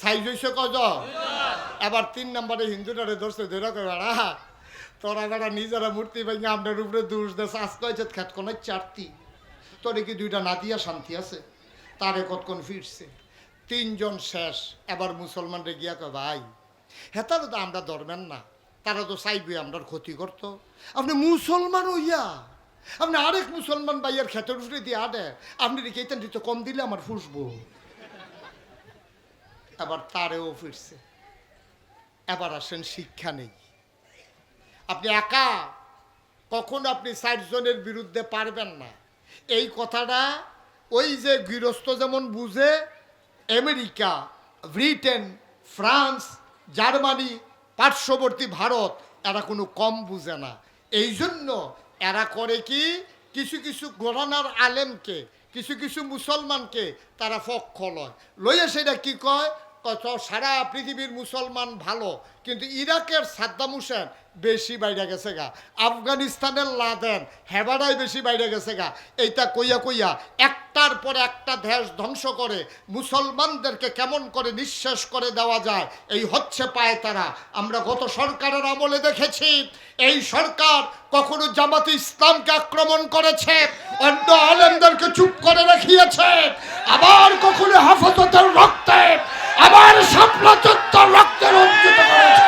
সাইজ হইছে কয়জন? এবার 3 নম্বরে হিন্দুটারে ধরছে ধরে কয় বেড়া তোরা বেড়া নিজেরা মূর্তি ভেঙে আপনার উপরে দোষ দেশ আজকে হয়েছে খেত কোন চারটি তোরে কি 2টা না দিয়া শান্তি আছে? তারে কতক্ষণ ফিরছে 3 জন শেষ। এবার মুসলমানরে গিয়া কয় ভাই হেতারও তো আমরা ধরবেন না, তারা তো চাইবে আমরার ক্ষতি করতো, আপনি মুসলমান হইয়া আপনি আরেক মুসলমান ভাইয়ার ক্ষেতের উপরে দিয়ে আডে আপনি রেখে দিত কম দিলে আমার ফুসবো। এবার তারেও ফিরছে। এবার আসেন শিক্ষা নেই, আপনি একা কখনো আপনি 4 জনের বিরুদ্ধে পারবেন না। এই কথাটা ওই যে গৃহস্থ যেমন বুঝে, আমেরিকা, ব্রিটেন, ফ্রান্স, জার্মানি, পার্শ্ববর্তী ভারত এরা কোনো কম বুঝে না। এই জন্য এরা করে কি কিছু কিছু ঘরানার আলেমকে, কিছু কিছু মুসলমানকে তারা পক্ষ লয়, লইয়া সেটা কি কয় কত সারা পৃথিবীর মুসলমান ভালো, কিন্তু ইরাকের সাদ্দাম হোসেন বেশি বাইরে গেছে গা, আফগানিস্তানের লাদেন হেবারাই বেশি বাইরে গেছে গা। এইটা কইয়া কইয়া একটার পর একটা দেশ ধ্বংস করে মুসলমানদেরকে কেমন করে নিঃশেষ করে দেওয়া যায় এই হচ্ছে পায় তারা। আমরা গত সরকারের আমলে দেখেছি এই সরকার কখনো জামাতে ইসলামকে আক্রমণ করেছে, অন্য আলেমদেরকে চুপ করে রাখিয়েছে, আবার কখনো হেফাজতের রক্তে আবার শাপলা চত্বর রক্তে রঞ্জিত করেছে।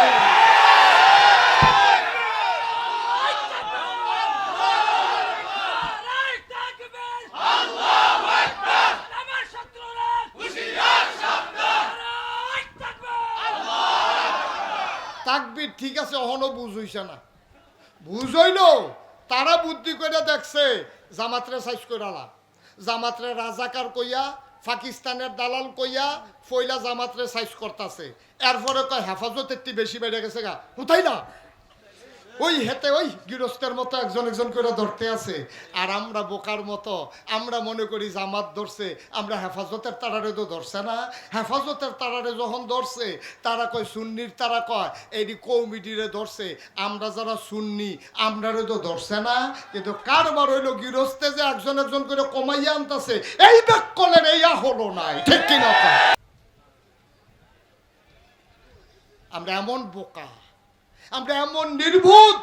তাকবীর ঠিক আছে, অহনো বুঝ হইছে না, বুঝ হইল তারা বুদ্ধি করে দেখছে জামাতরে সাইজ করালা, জামাতরে রাজাকার কইয়া পাকিস্তানের দালাল কইয়া ফইলা জামাতরে সাইজ করতেছে, এরপরে কয় হেফাজত একটি বেশি বেড়ে গেছে গা, কোথায় না ওই হেতে ওই গৃহস্থের মতো একজন একজন করে ধরতে আছে। আর আমরা বোকার মতো আমরা মনে করি জামাত ধরছে, আমরা হেফাজতের তারারে তো ধরছে না, হেফাজতের তারারে যখন ধরছে তারা কয় সুন্নির তারা কয় এটি কৌমিটিরে ধরছে, আমরা যারা সুন্নি আমরারে তো ধরছে না। কিন্তু কারবার হইল গৃহস্থে যে একজন একজন করে কমাইয়া আনতেছে, এই ব্যাক করলেন এইয়া হলো নাই, ঠিক কিনা? আমরা এমন বোকা আমরা এমন নির্ভুত,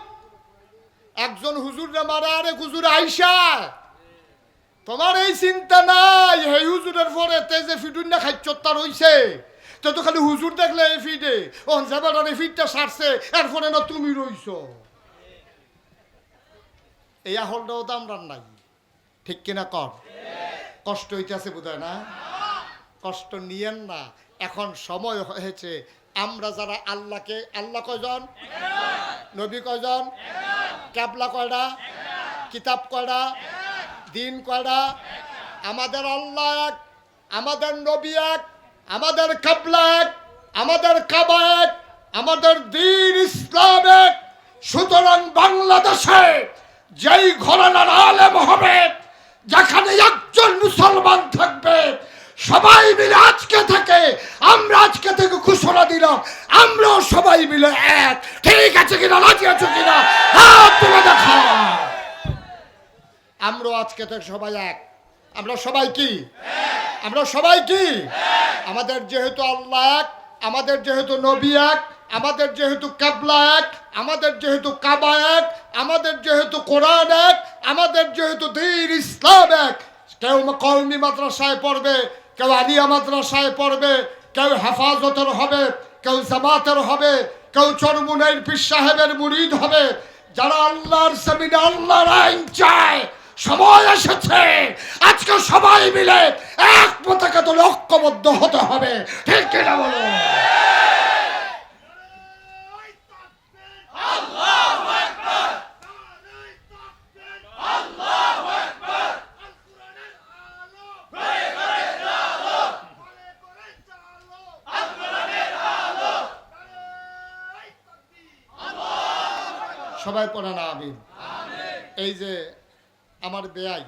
একজন হুজুরে মারা আরেক হুজুর আইসা, তোমার এই চিন্তা নাই এই হুজুরের পরে তেজে ফিটুন না খাইচত্তা রইছে, তো তো খালি হুজুর দেখলে এই ফিটে ও যাবার এই ফিটটা সারছে এরপরে না তুমি রইছো। এই আহলটাও তো আমরা নাই, ঠিক কিনা কর? কষ্ট হইতেছে বোধহয় না? কষ্ট নিয়েন না, এখন সময় হয়েছে আমরা যারা আল্লাহকে, আল্লাহ কয়জন, নবী কয়জন, ক্যাবলা কয়টা, কিতাব কয়টা, দিন কয়টা? আমাদের আল্লাহ এক, আমাদের নবী এক, আমাদের কাবলা এক, আমাদের কাবা এক, আমাদের দিন ইসলাম এক। সুতরাং বাংলাদেশে যেই ঘরানার আলেম হবে, যেখানে একজন মুসলমান থাকবে, সবাই মিলে আজকে থেকে, আমরা আজকে থেকে ঘোষণা দিলাম আমরাও সবাই মিলে এক। ঠিক আছে কিনা, রাজি আছো কিনা? হাত তুলে দেখা। আমরাও আজকে থেকে সবাই এক। আমরা সবাই কি? আমরা সবাই কি? আমাদের যেহেতু আল্লাহ এক, আমাদের যেহেতু নবী এক, আমাদের যেহেতু কাবলা এক, আমাদের যেহেতু কাবা এক, আমাদের যেহেতু কোরআন এক, আমাদের যেহেতু দ্বীন ইসলাম এক। কেউ কওমি মাদ্রাসায় পড়বে, কেউ আলিয়া মাদ্রাসায় পড়বে, কেউ হেফাজতের হবে, কেউ জামাতের হবে, কেউ চরমুনাইর পীর সাহেবের মুরিদ হবে। যারা আল্লাহর জমিনে আল্লাহর আইন চায়, সময় এসেছে আজকে সবাই মিলে এক পতাকা তোলে ঐক্যবদ্ধ হতে হবে। ঠিক কিনা বলো? সবাই পড়ে না আমিন। এই যে আমার বেয়াই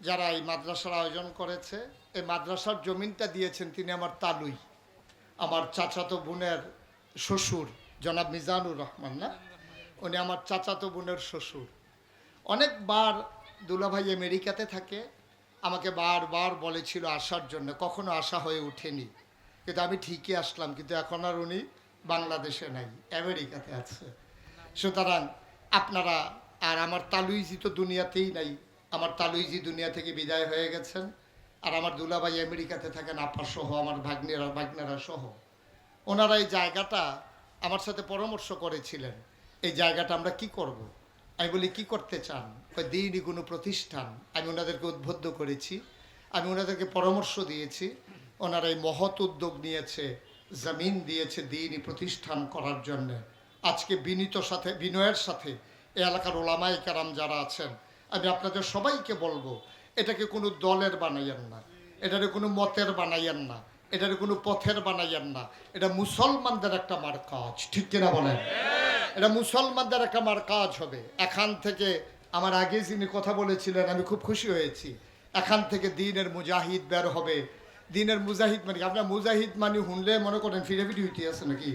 যারা এই মাদ্রাসার আয়োজন করেছে, এই মাদ্রাসার জমিনটা দিয়েছেন তিনি আমার তালুই, আমার চাচাতো বোনের শ্বশুর, জনাব মিজানুর রহমান না, উনি আমার চাচাতো বোনের শ্বশুর। অনেকবার দুলাভাই আমেরিকাতে থাকে, আমাকে বারবার বলেছিল আসার জন্য, কখনো আসা হয়ে ওঠেনি, কিন্তু আমি ঠিকই আসলাম। কিন্তু এখন আর উনি বাংলাদেশে নাই, আমেরিকাতে আছে। সুতরাং আপনারা, আর আমার তালুইজি তো দুনিয়াতেই নাই, আমার তালুইজি দুনিয়া থেকে বিদায় হয়ে গেছেন। আর আমার দুলাভাই আমেরিকাতে থাকেন, আপা সহ, আমার ভাগ্নেরা সহ। ওনারা এই জায়গাটা আমার সাথে পরামর্শ করেছিলেন, এই জায়গাটা আমরা কি করব। আমি বলি কি করতে চান? ওই দিনই কোনো প্রতিষ্ঠান। আমি ওনাদেরকে উদ্বুদ্ধ করেছি, আমি ওনাদেরকে পরামর্শ দিয়েছি। ওনারা এই মহৎ উদ্যোগ নিয়েছে, জমিন দিয়েছে দিনই প্রতিষ্ঠান করার জন্যে। আজকে বিনয়ের সাথে এই এলাকার ওলামায়ে কেরাম যারা আছেন, আমি আপনাদের সবাইকে বলবো, এটাকে কোনো দলের বানাইয়েন না, এটাকে কোনো মতের বানাইয়েন না, এটাকে কোনো পথের বানাইয়েন না। এটা মুসলমানদের একটা মার কাজ। ঠিক কিনা বলেন? এটা মুসলমানদের একটা মার কাজ হবে। এখান থেকে আমার আগে যিনি কথা বলেছিলেন, আমি খুব খুশি হয়েছি। এখান থেকে দিনের মুজাহিদ বের হবে। দিনের মুজাহিদ মানে আপনার মুজাহিদ মানে শুনলে মনে করেন ফিরে হইতে আছে নাকি?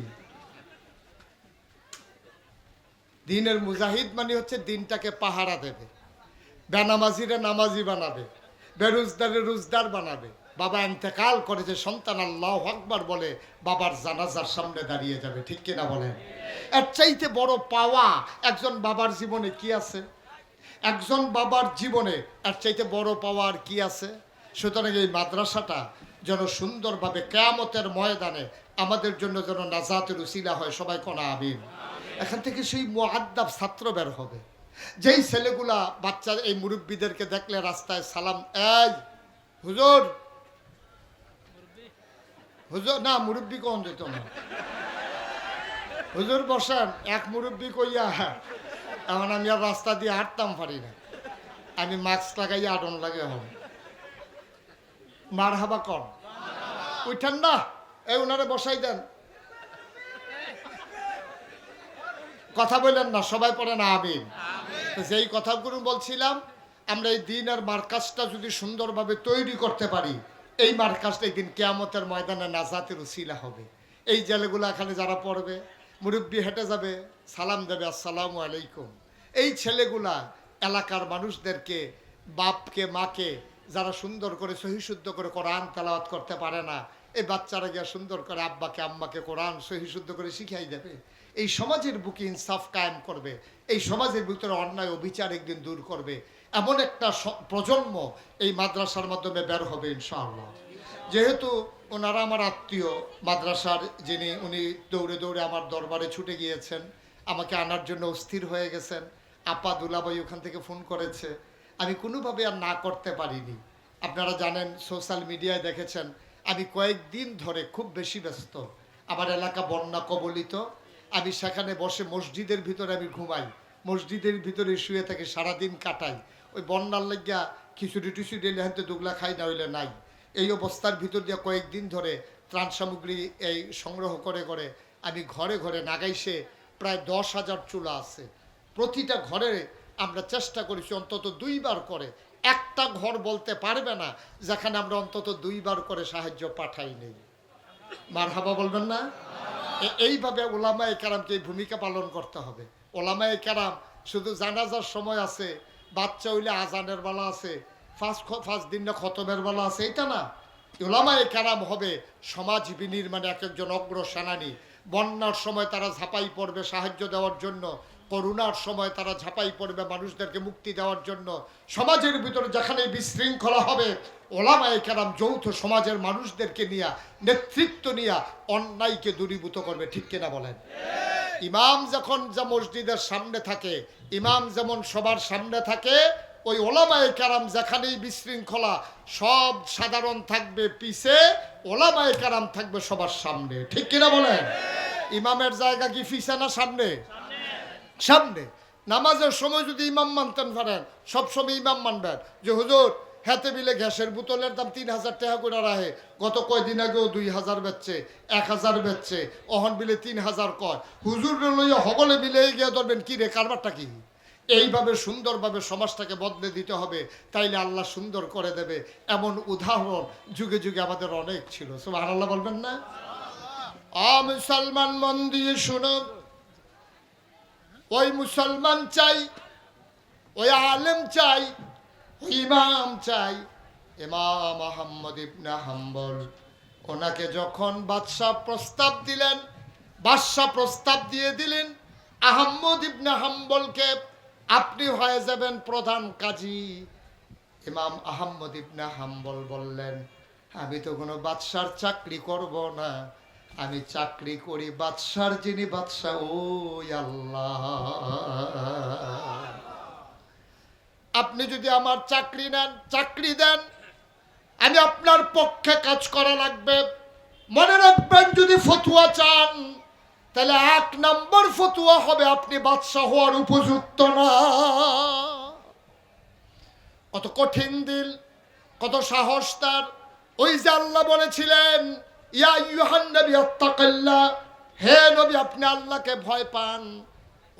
দিনের মুজাহিদ মানে হচ্ছে দিনটাকে পাহারা দেবে, বেনামাজিরে নামাজি বানাবে, বেরোজদারে রোজদার বানাবে। বাবা ইন্তেকাল করেছে, সন্তান আল্লাহু আকবার বলে বাবার জানাজার সামনে দাঁড়িয়ে যাবে। ঠিক কিনা বলেন? এর চাইতে বড় পাওয়া একজন বাবার জীবনে কি আছে? একজন বাবার জীবনে এর চাইতে বড় পাওয়া আর কি আছে? সুতরাং এই মাদ্রাসাটা যেন সুন্দরভাবে কিয়ামতের ময়দানে আমাদের জন্য যেন নাজাতের উসিলা হয়। সবাই কোনা আমিন। এখান থেকে সেই মুআদ্দাব ছাত্র বের হবে, যেই ছেলেগুলা বাচ্চা এই মুরব্বীদেরকে দেখলে রাস্তায় সালাম, এই হুজুর, হুজুর না, মুরব্বী কোন যেত না, হুজুর বসান, এক মুরব্বী কইয়া এখন আমি আর রাস্তা দিয়ে হাঁটতাম পারি না, আমি মাস্ক লাগাইয়া আটন লাগে হবে। মার হাবা কর, উঠেন না, এই ওনারে বসাই দেন, কথা বললেন না, সবাই পড়ে না আমিন। যেই কথাগুলো বলছিলাম, আমরা এই দিন আর মার্কাজটা যদি সুন্দরভাবে তৈরি করতে পারি, এই মার্কাজটা একদিন কিয়ামতের ময়দানে নাজাতের উসিলা হবে। এই জেলেগুলো এখানে যারা পড়বে, মুরব্বী হেঁটে যাবে, সালাম দেবে, আসসালামু আলাইকুম। এই ছেলেগুলা এলাকার মানুষদেরকে, বাপকে মাকে যারা সুন্দর করে সহিশুদ্ধ করে কোরআন তেলাওয়াত করতে পারে না, এই বাচ্চারা গিয়া সুন্দর করে আব্বাকে আম্মাকে কোরআন সহিশুদ্ধ করে শিখাই দেবে। এই সমাজের বুকে ইনসাফ কায়েম করবে, এই সমাজের ভিতরে অন্যায় অবিচার একদিন দূর করবে। এমন একটা প্রজন্ম এই মাদ্রাসার মাধ্যমে বের হবে ইনশাআল্লাহ। যেহেতু ওনারা আমার আত্মীয়, মাদ্রাসার যিনি, উনি দৌড়ে দৌড়ে আমার দরবারে ছুটে গিয়েছেন, আমাকে আনার জন্য অস্থির হয়ে গেছেন। আপা দুলাভাই ওখান থেকে ফোন করেছে, আমি কোনোভাবে আর না করতে পারিনি। আপনারা জানেন, সোশ্যাল মিডিয়ায় দেখেছেন, আমি কয়েকদিন ধরে খুব বেশি ব্যস্ত। আমার এলাকা বন্যা কবলিত, আমি সেখানে বসে মসজিদের ভিতরে আমি ঘুমাই, মসজিদের ভিতরে শুয়ে থেকে সারাদিন কাটাই। ওই বন্যার লাগিয়া খিচুড়ি টিচুড়ি এলে হাতে দুগলা খাই, না হইলে নাই। এই অবস্থার ভিতর দিয়ে কয়েকদিন ধরে ত্রাণ সামগ্রী এই সংগ্রহ করে করে আমি ঘরে ঘরে নাগাইছে প্রায় 10,000 চুলা আছে। প্রতিটা ঘরে আমরা চেষ্টা করেছি অন্তত 2 বার করে, একটা ঘর বলতে পারবে না যেখানে আমরা অন্তত 2 বার করে সাহায্য পাঠাই নেই। মারহাবা বলবেন না? এইভাবে ওলামায়ে কেরামকে এই ভূমিকা পালন করতে হবে। ওলামায়ে কেরাম শুধু জানাজার সময় আছে, বাচ্চা হইলে আজানের বেলা আছে, ফার্স্ট দিন না খতমের বেলা আছে, এটা না। ওলামায়ে কেরাম হবে সমাজ বিনির্মাণে এক একজন অগ্র সেনানী। বন্যার সময় তারা ঝাঁপাই পড়বে সাহায্য দেওয়ার জন্য, করোনার সময় তারা ঝাঁপাই পড়বে মানুষদেরকে মুক্তি দেওয়ার জন্য। সমাজের ভিতরে যেখানে বিশৃঙ্খলা হবে, ওলামায়ে কেরাম যৌথ সমাজের মানুষদেরকে নিয়ে, নেতৃত্ব নিয়ে অন্যায়কে দূরীভূত করবে। ঠিক কিনা বলেন? ইমাম যখন যা মসজিদের সামনে থাকে, ইমাম যেমন সবার সামনে থাকে, ওই ওলামায়ে কেরাম যেখানেই বিশৃঙ্খলা, সব সাধারণ থাকবে পিছে, ওলামায়ে কেরাম থাকবে সবার সামনে। ঠিক কিনা বলেন? ইমামের জায়গা কি পিছে না সামনে? সামনে। নামাজের সময় যদি ইমাম মানতেন পারেন, সবসময় ইমাম মানবেন যে হুজুর হাতে মিলে গ্যাসের বোতলের দাম 3,000 টাকা করে রাখে, গত কয়দিন আগেও 2,000 বেচছে, 1,000 বেচছে, অহন বিলে 3,000 কয়, হুজুর লইয়া হগলে মিলে গিয়ে ধরবেন কি রে, কারবারটা কি? এইভাবে সুন্দরভাবে সমাজটাকে বদলে দিতে হবে, তাইলে আল্লাহ সুন্দর করে দেবে। এমন উদাহরণ যুগে যুগে আমাদের অনেক ছিল। সুবহানাল্লাহ বলবেন না? মুসলমান মন দিয়ে শুনো, ওই মুসলমান চাই, ওই আলেম চাই, ওই ইমাম চাই, ইমাম আহমদ ইবনে হাম্বল। ওনাকে যখন বাদশাহ প্রস্তাব দিলেন, বাদশাহ প্রস্তাব দিয়ে দিলেন আহমদ ইবনে হাম্বলকে, আপনি হয়ে যাবেন প্রধান কাজী। ইমাম আহমদ ইবনে হাম্বল বললেন, আমি তো কোনো বাদশার চাকরি করব না, আমি চাকরি করি বাদশার যিনি বাদশাহ, ওই আল্লাহ। আপনি যদি আমার চাকরি নেন, চাকরি দেন, আমি আপনার পক্ষে কাজ করা লাগবে। মনে রাখবেন, যদি ফতুয়া চান তাহলে 1 নম্বর ফতুয়া হবে আপনি বাদশাহ হওয়ার উপযুক্ত না। কত কঠিন দিল, কত সাহস তার। ওই যে আল্লাহ বলেছিলেন, ইয়া আইয়ুহান নবী আত্তাকিল্লাহ, হে নবী আপনি আল্লাহকে ভয় পান।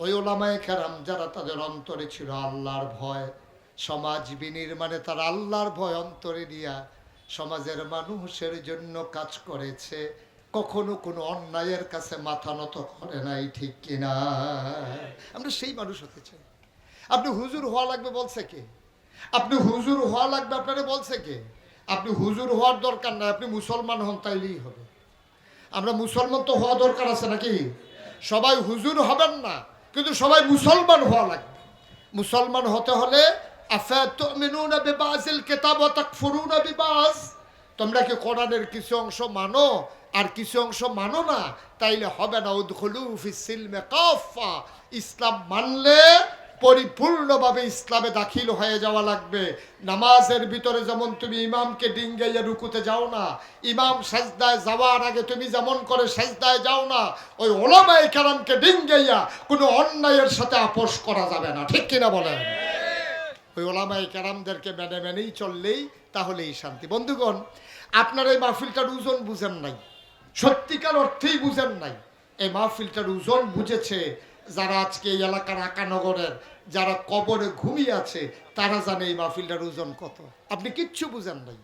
ওই ওলামায়ে কেরাম যারা, তাদের অন্তরে ছিল আল্লাহর ভয়, সমাজ বিনির্মাণে তারা আল্লাহর ভয় অন্তরে নিয়া সমাজের মানুষের জন্য কাজ করেছে, কখনো কোনো অন্যায়ের কাছে মাথা নত করে নাই। ঠিক কিনা? আমরা সেই মানুষ হতে চাই। আপনি হুজুর হওয়া লাগবে বলছে কে? আপনি হুজুর হওয়া লাগবে আপনারা বলছে কে? আপনি হুজুর হওয়ার দরকার নাই, আপনি মুসলমান হন তাইলেই হবে। আমরা মুসলমান তো হওয়া দরকার আছে নাকি? সবাই হুজুর হবেন না, কিন্তু সবাই মুসলমান হওয়া লাগবে। মুসলমান হতে হলে আফাতুমিনুনা বিবাযিল কিতাব ওয়া তাকফুরুনা বিবায, তোমরা কি কোরআনের কিছু অংশ মানো আর কিছু অংশ মানো না? তাইলে হবে না। উদখুলু ফিস সিলমি কাফা, ইসলাম মানলে পরিপূর্ণভাবে ইসলামে দাখিল হয়ে যাওয়া লাগবে। নামাজের ভিতরে যেমন তুমি ইমামকে ডিঙ্গাইয়া রুকুতে যাও না, ইমাম সাজদায় যাওয়ার আগে তুমি যেমন করে সাজদায় যাও না, ওই ওলামায়ে কেরামকে ডিঙ্গাইয়া কোনো অন্যায়ের সাথে আপোষ করা যাবে না। ঠিক কিনা বলেন? ওই ওলামায়ে কেরামদেরকে মেনে মেনেই চললেই তাহলেই শান্তি। বন্ধুগণ, আপনারা এই মাহফিলটার ওজন বুঝেন নাই, সত্যিকার অর্থেই বুঝেন নাই। এই মাহফিলটার ওজন বুঝেছে যারা আজকে এই এলাকার আকানগরের যারা কবরে ঘুমিয়ে আছে, তারা জানে এই মাহফিলটার ওজন কত। আপনি কিচ্ছু বুঝেন নাই,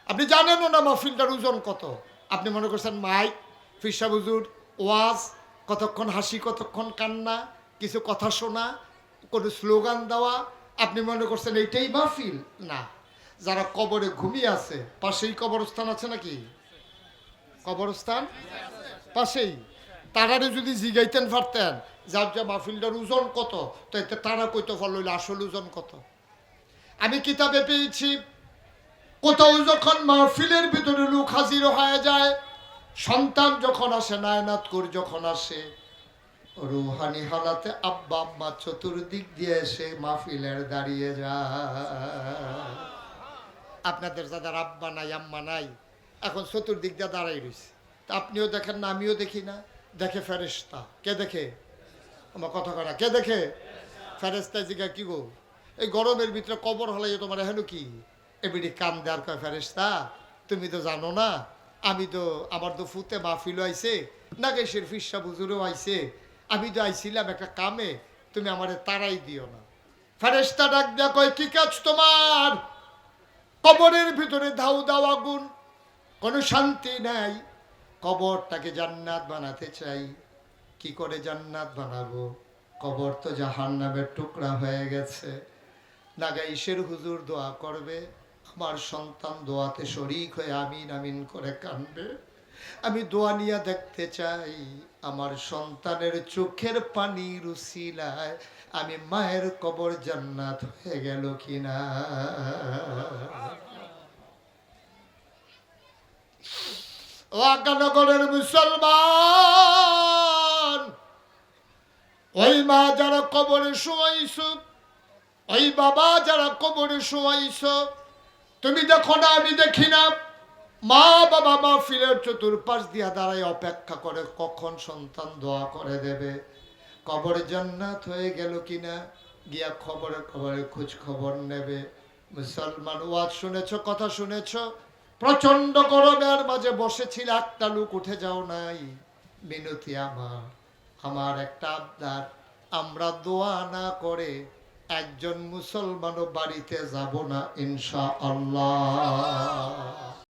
আপনি জানেনও না মাহফিলটার ওজন কত। আপনি মনে করছেন মাইক, ফিরসা হুজুর, ওয়াজ, কতক্ষণ হাসি কতক্ষণ কান্না, কিছু কথা শোনা, কোনো স্লোগান দেওয়া, আপনি মনে করছেন এইটাই মাহফিল। না, যারা কবরে ঘুমিয়ে আছে, পাশেই কবরস্থান আছে নাকি? কবরস্থান পাশেই। তারারে যদি জিগাইতেন পারতেন যার যা মাহফিলটার ওজন কত, তো এতে তারা কইতে পারল আসল ওজন কত। আমি কিতাবে পেয়েছি কোথাও যখন মাহফিলের ভিতরে লোক হাজির হয়ে যায়, সন্তান যখন আসে, নায়নাতকুর যখন আসে, রুহানি হালাতে আব্বা আম্মা চতুর্দিক দিয়ে এসে মাহফিলের দাঁড়িয়ে যায়। আপনাদের যাদের আব্বা নাই আম্মা নাই, এখন চতুর্দিক দিয়ে দাঁড়াই রয়েছে। তা আপনিও দেখেন না, আমিও দেখি না, দেখে ফেরেশতা। কে দেখে? আমার কথা করা কে দেখে? ফেরেশতা জিগা কি গো, এই গরমের ভিতরে কবর হলাই তোমার হেন কি এবিডি কান দেয়ার কয় ফেরেশতা, তুমি তো জানো না, আমি তো আমার তো ফুতে মাহফিল আইছে, নাগেশের ফিসা বুজুরও আইছে, আমি তো আইছিলাম একটা কামে, তুমি আমারে তাড়াই দিও না। ফেরেশতা ডাক দেয়া কয় কি কাজ তোমার? কবরের ভিতরে ধাউ দাও আগুন, কোনো শান্তি নাই, কবরটাকে জান্নাত বানাতে চাই। কি করে জান্নাত বানাবো? কবর তো জাহান্নামের টুকরা হয়ে গেছে। নাগাইশের হুজুর দোয়া করবে, আমার সন্তান দোয়াতে শরীক হয়ে আমিন আমিন করে কানবে। আমি দোয়া নিয়ে দেখতে চাই আমার সন্তানের চোখের পানি রুসিলায় আমি মায়ের কবর জান্নাত হয়ে গেল কিনা। ওয়াকানগরের মুসলমান, ওই মা যারা কবরে শোয়াইছ, ওই বাবা যারা কবরে শোয়াইছ, তুমি দেখো না আমি দেখি না, মা বাবা মাহফিলের চতুর্পাশ দিয়া দাঁড়ায় অপেক্ষা করে কখন সন্তান দোয়া করে দেবে, কবর জান্নাত হয়ে গেল কিনা, গিয়া খবরে খবরে খোঁজ খবর নেবে। মুসলমান, ওয়াজ শুনেছ, কথা শুনেছ, প্রচন্ড গরমের মাঝে বসেছিল, একটা লোক উঠে যাও নাই। মিনতি আমার একটা আবদার, আমরা দোয়া না করে একজন মুসলমানও বাড়িতে যাব না ইনশাআল্লাহ।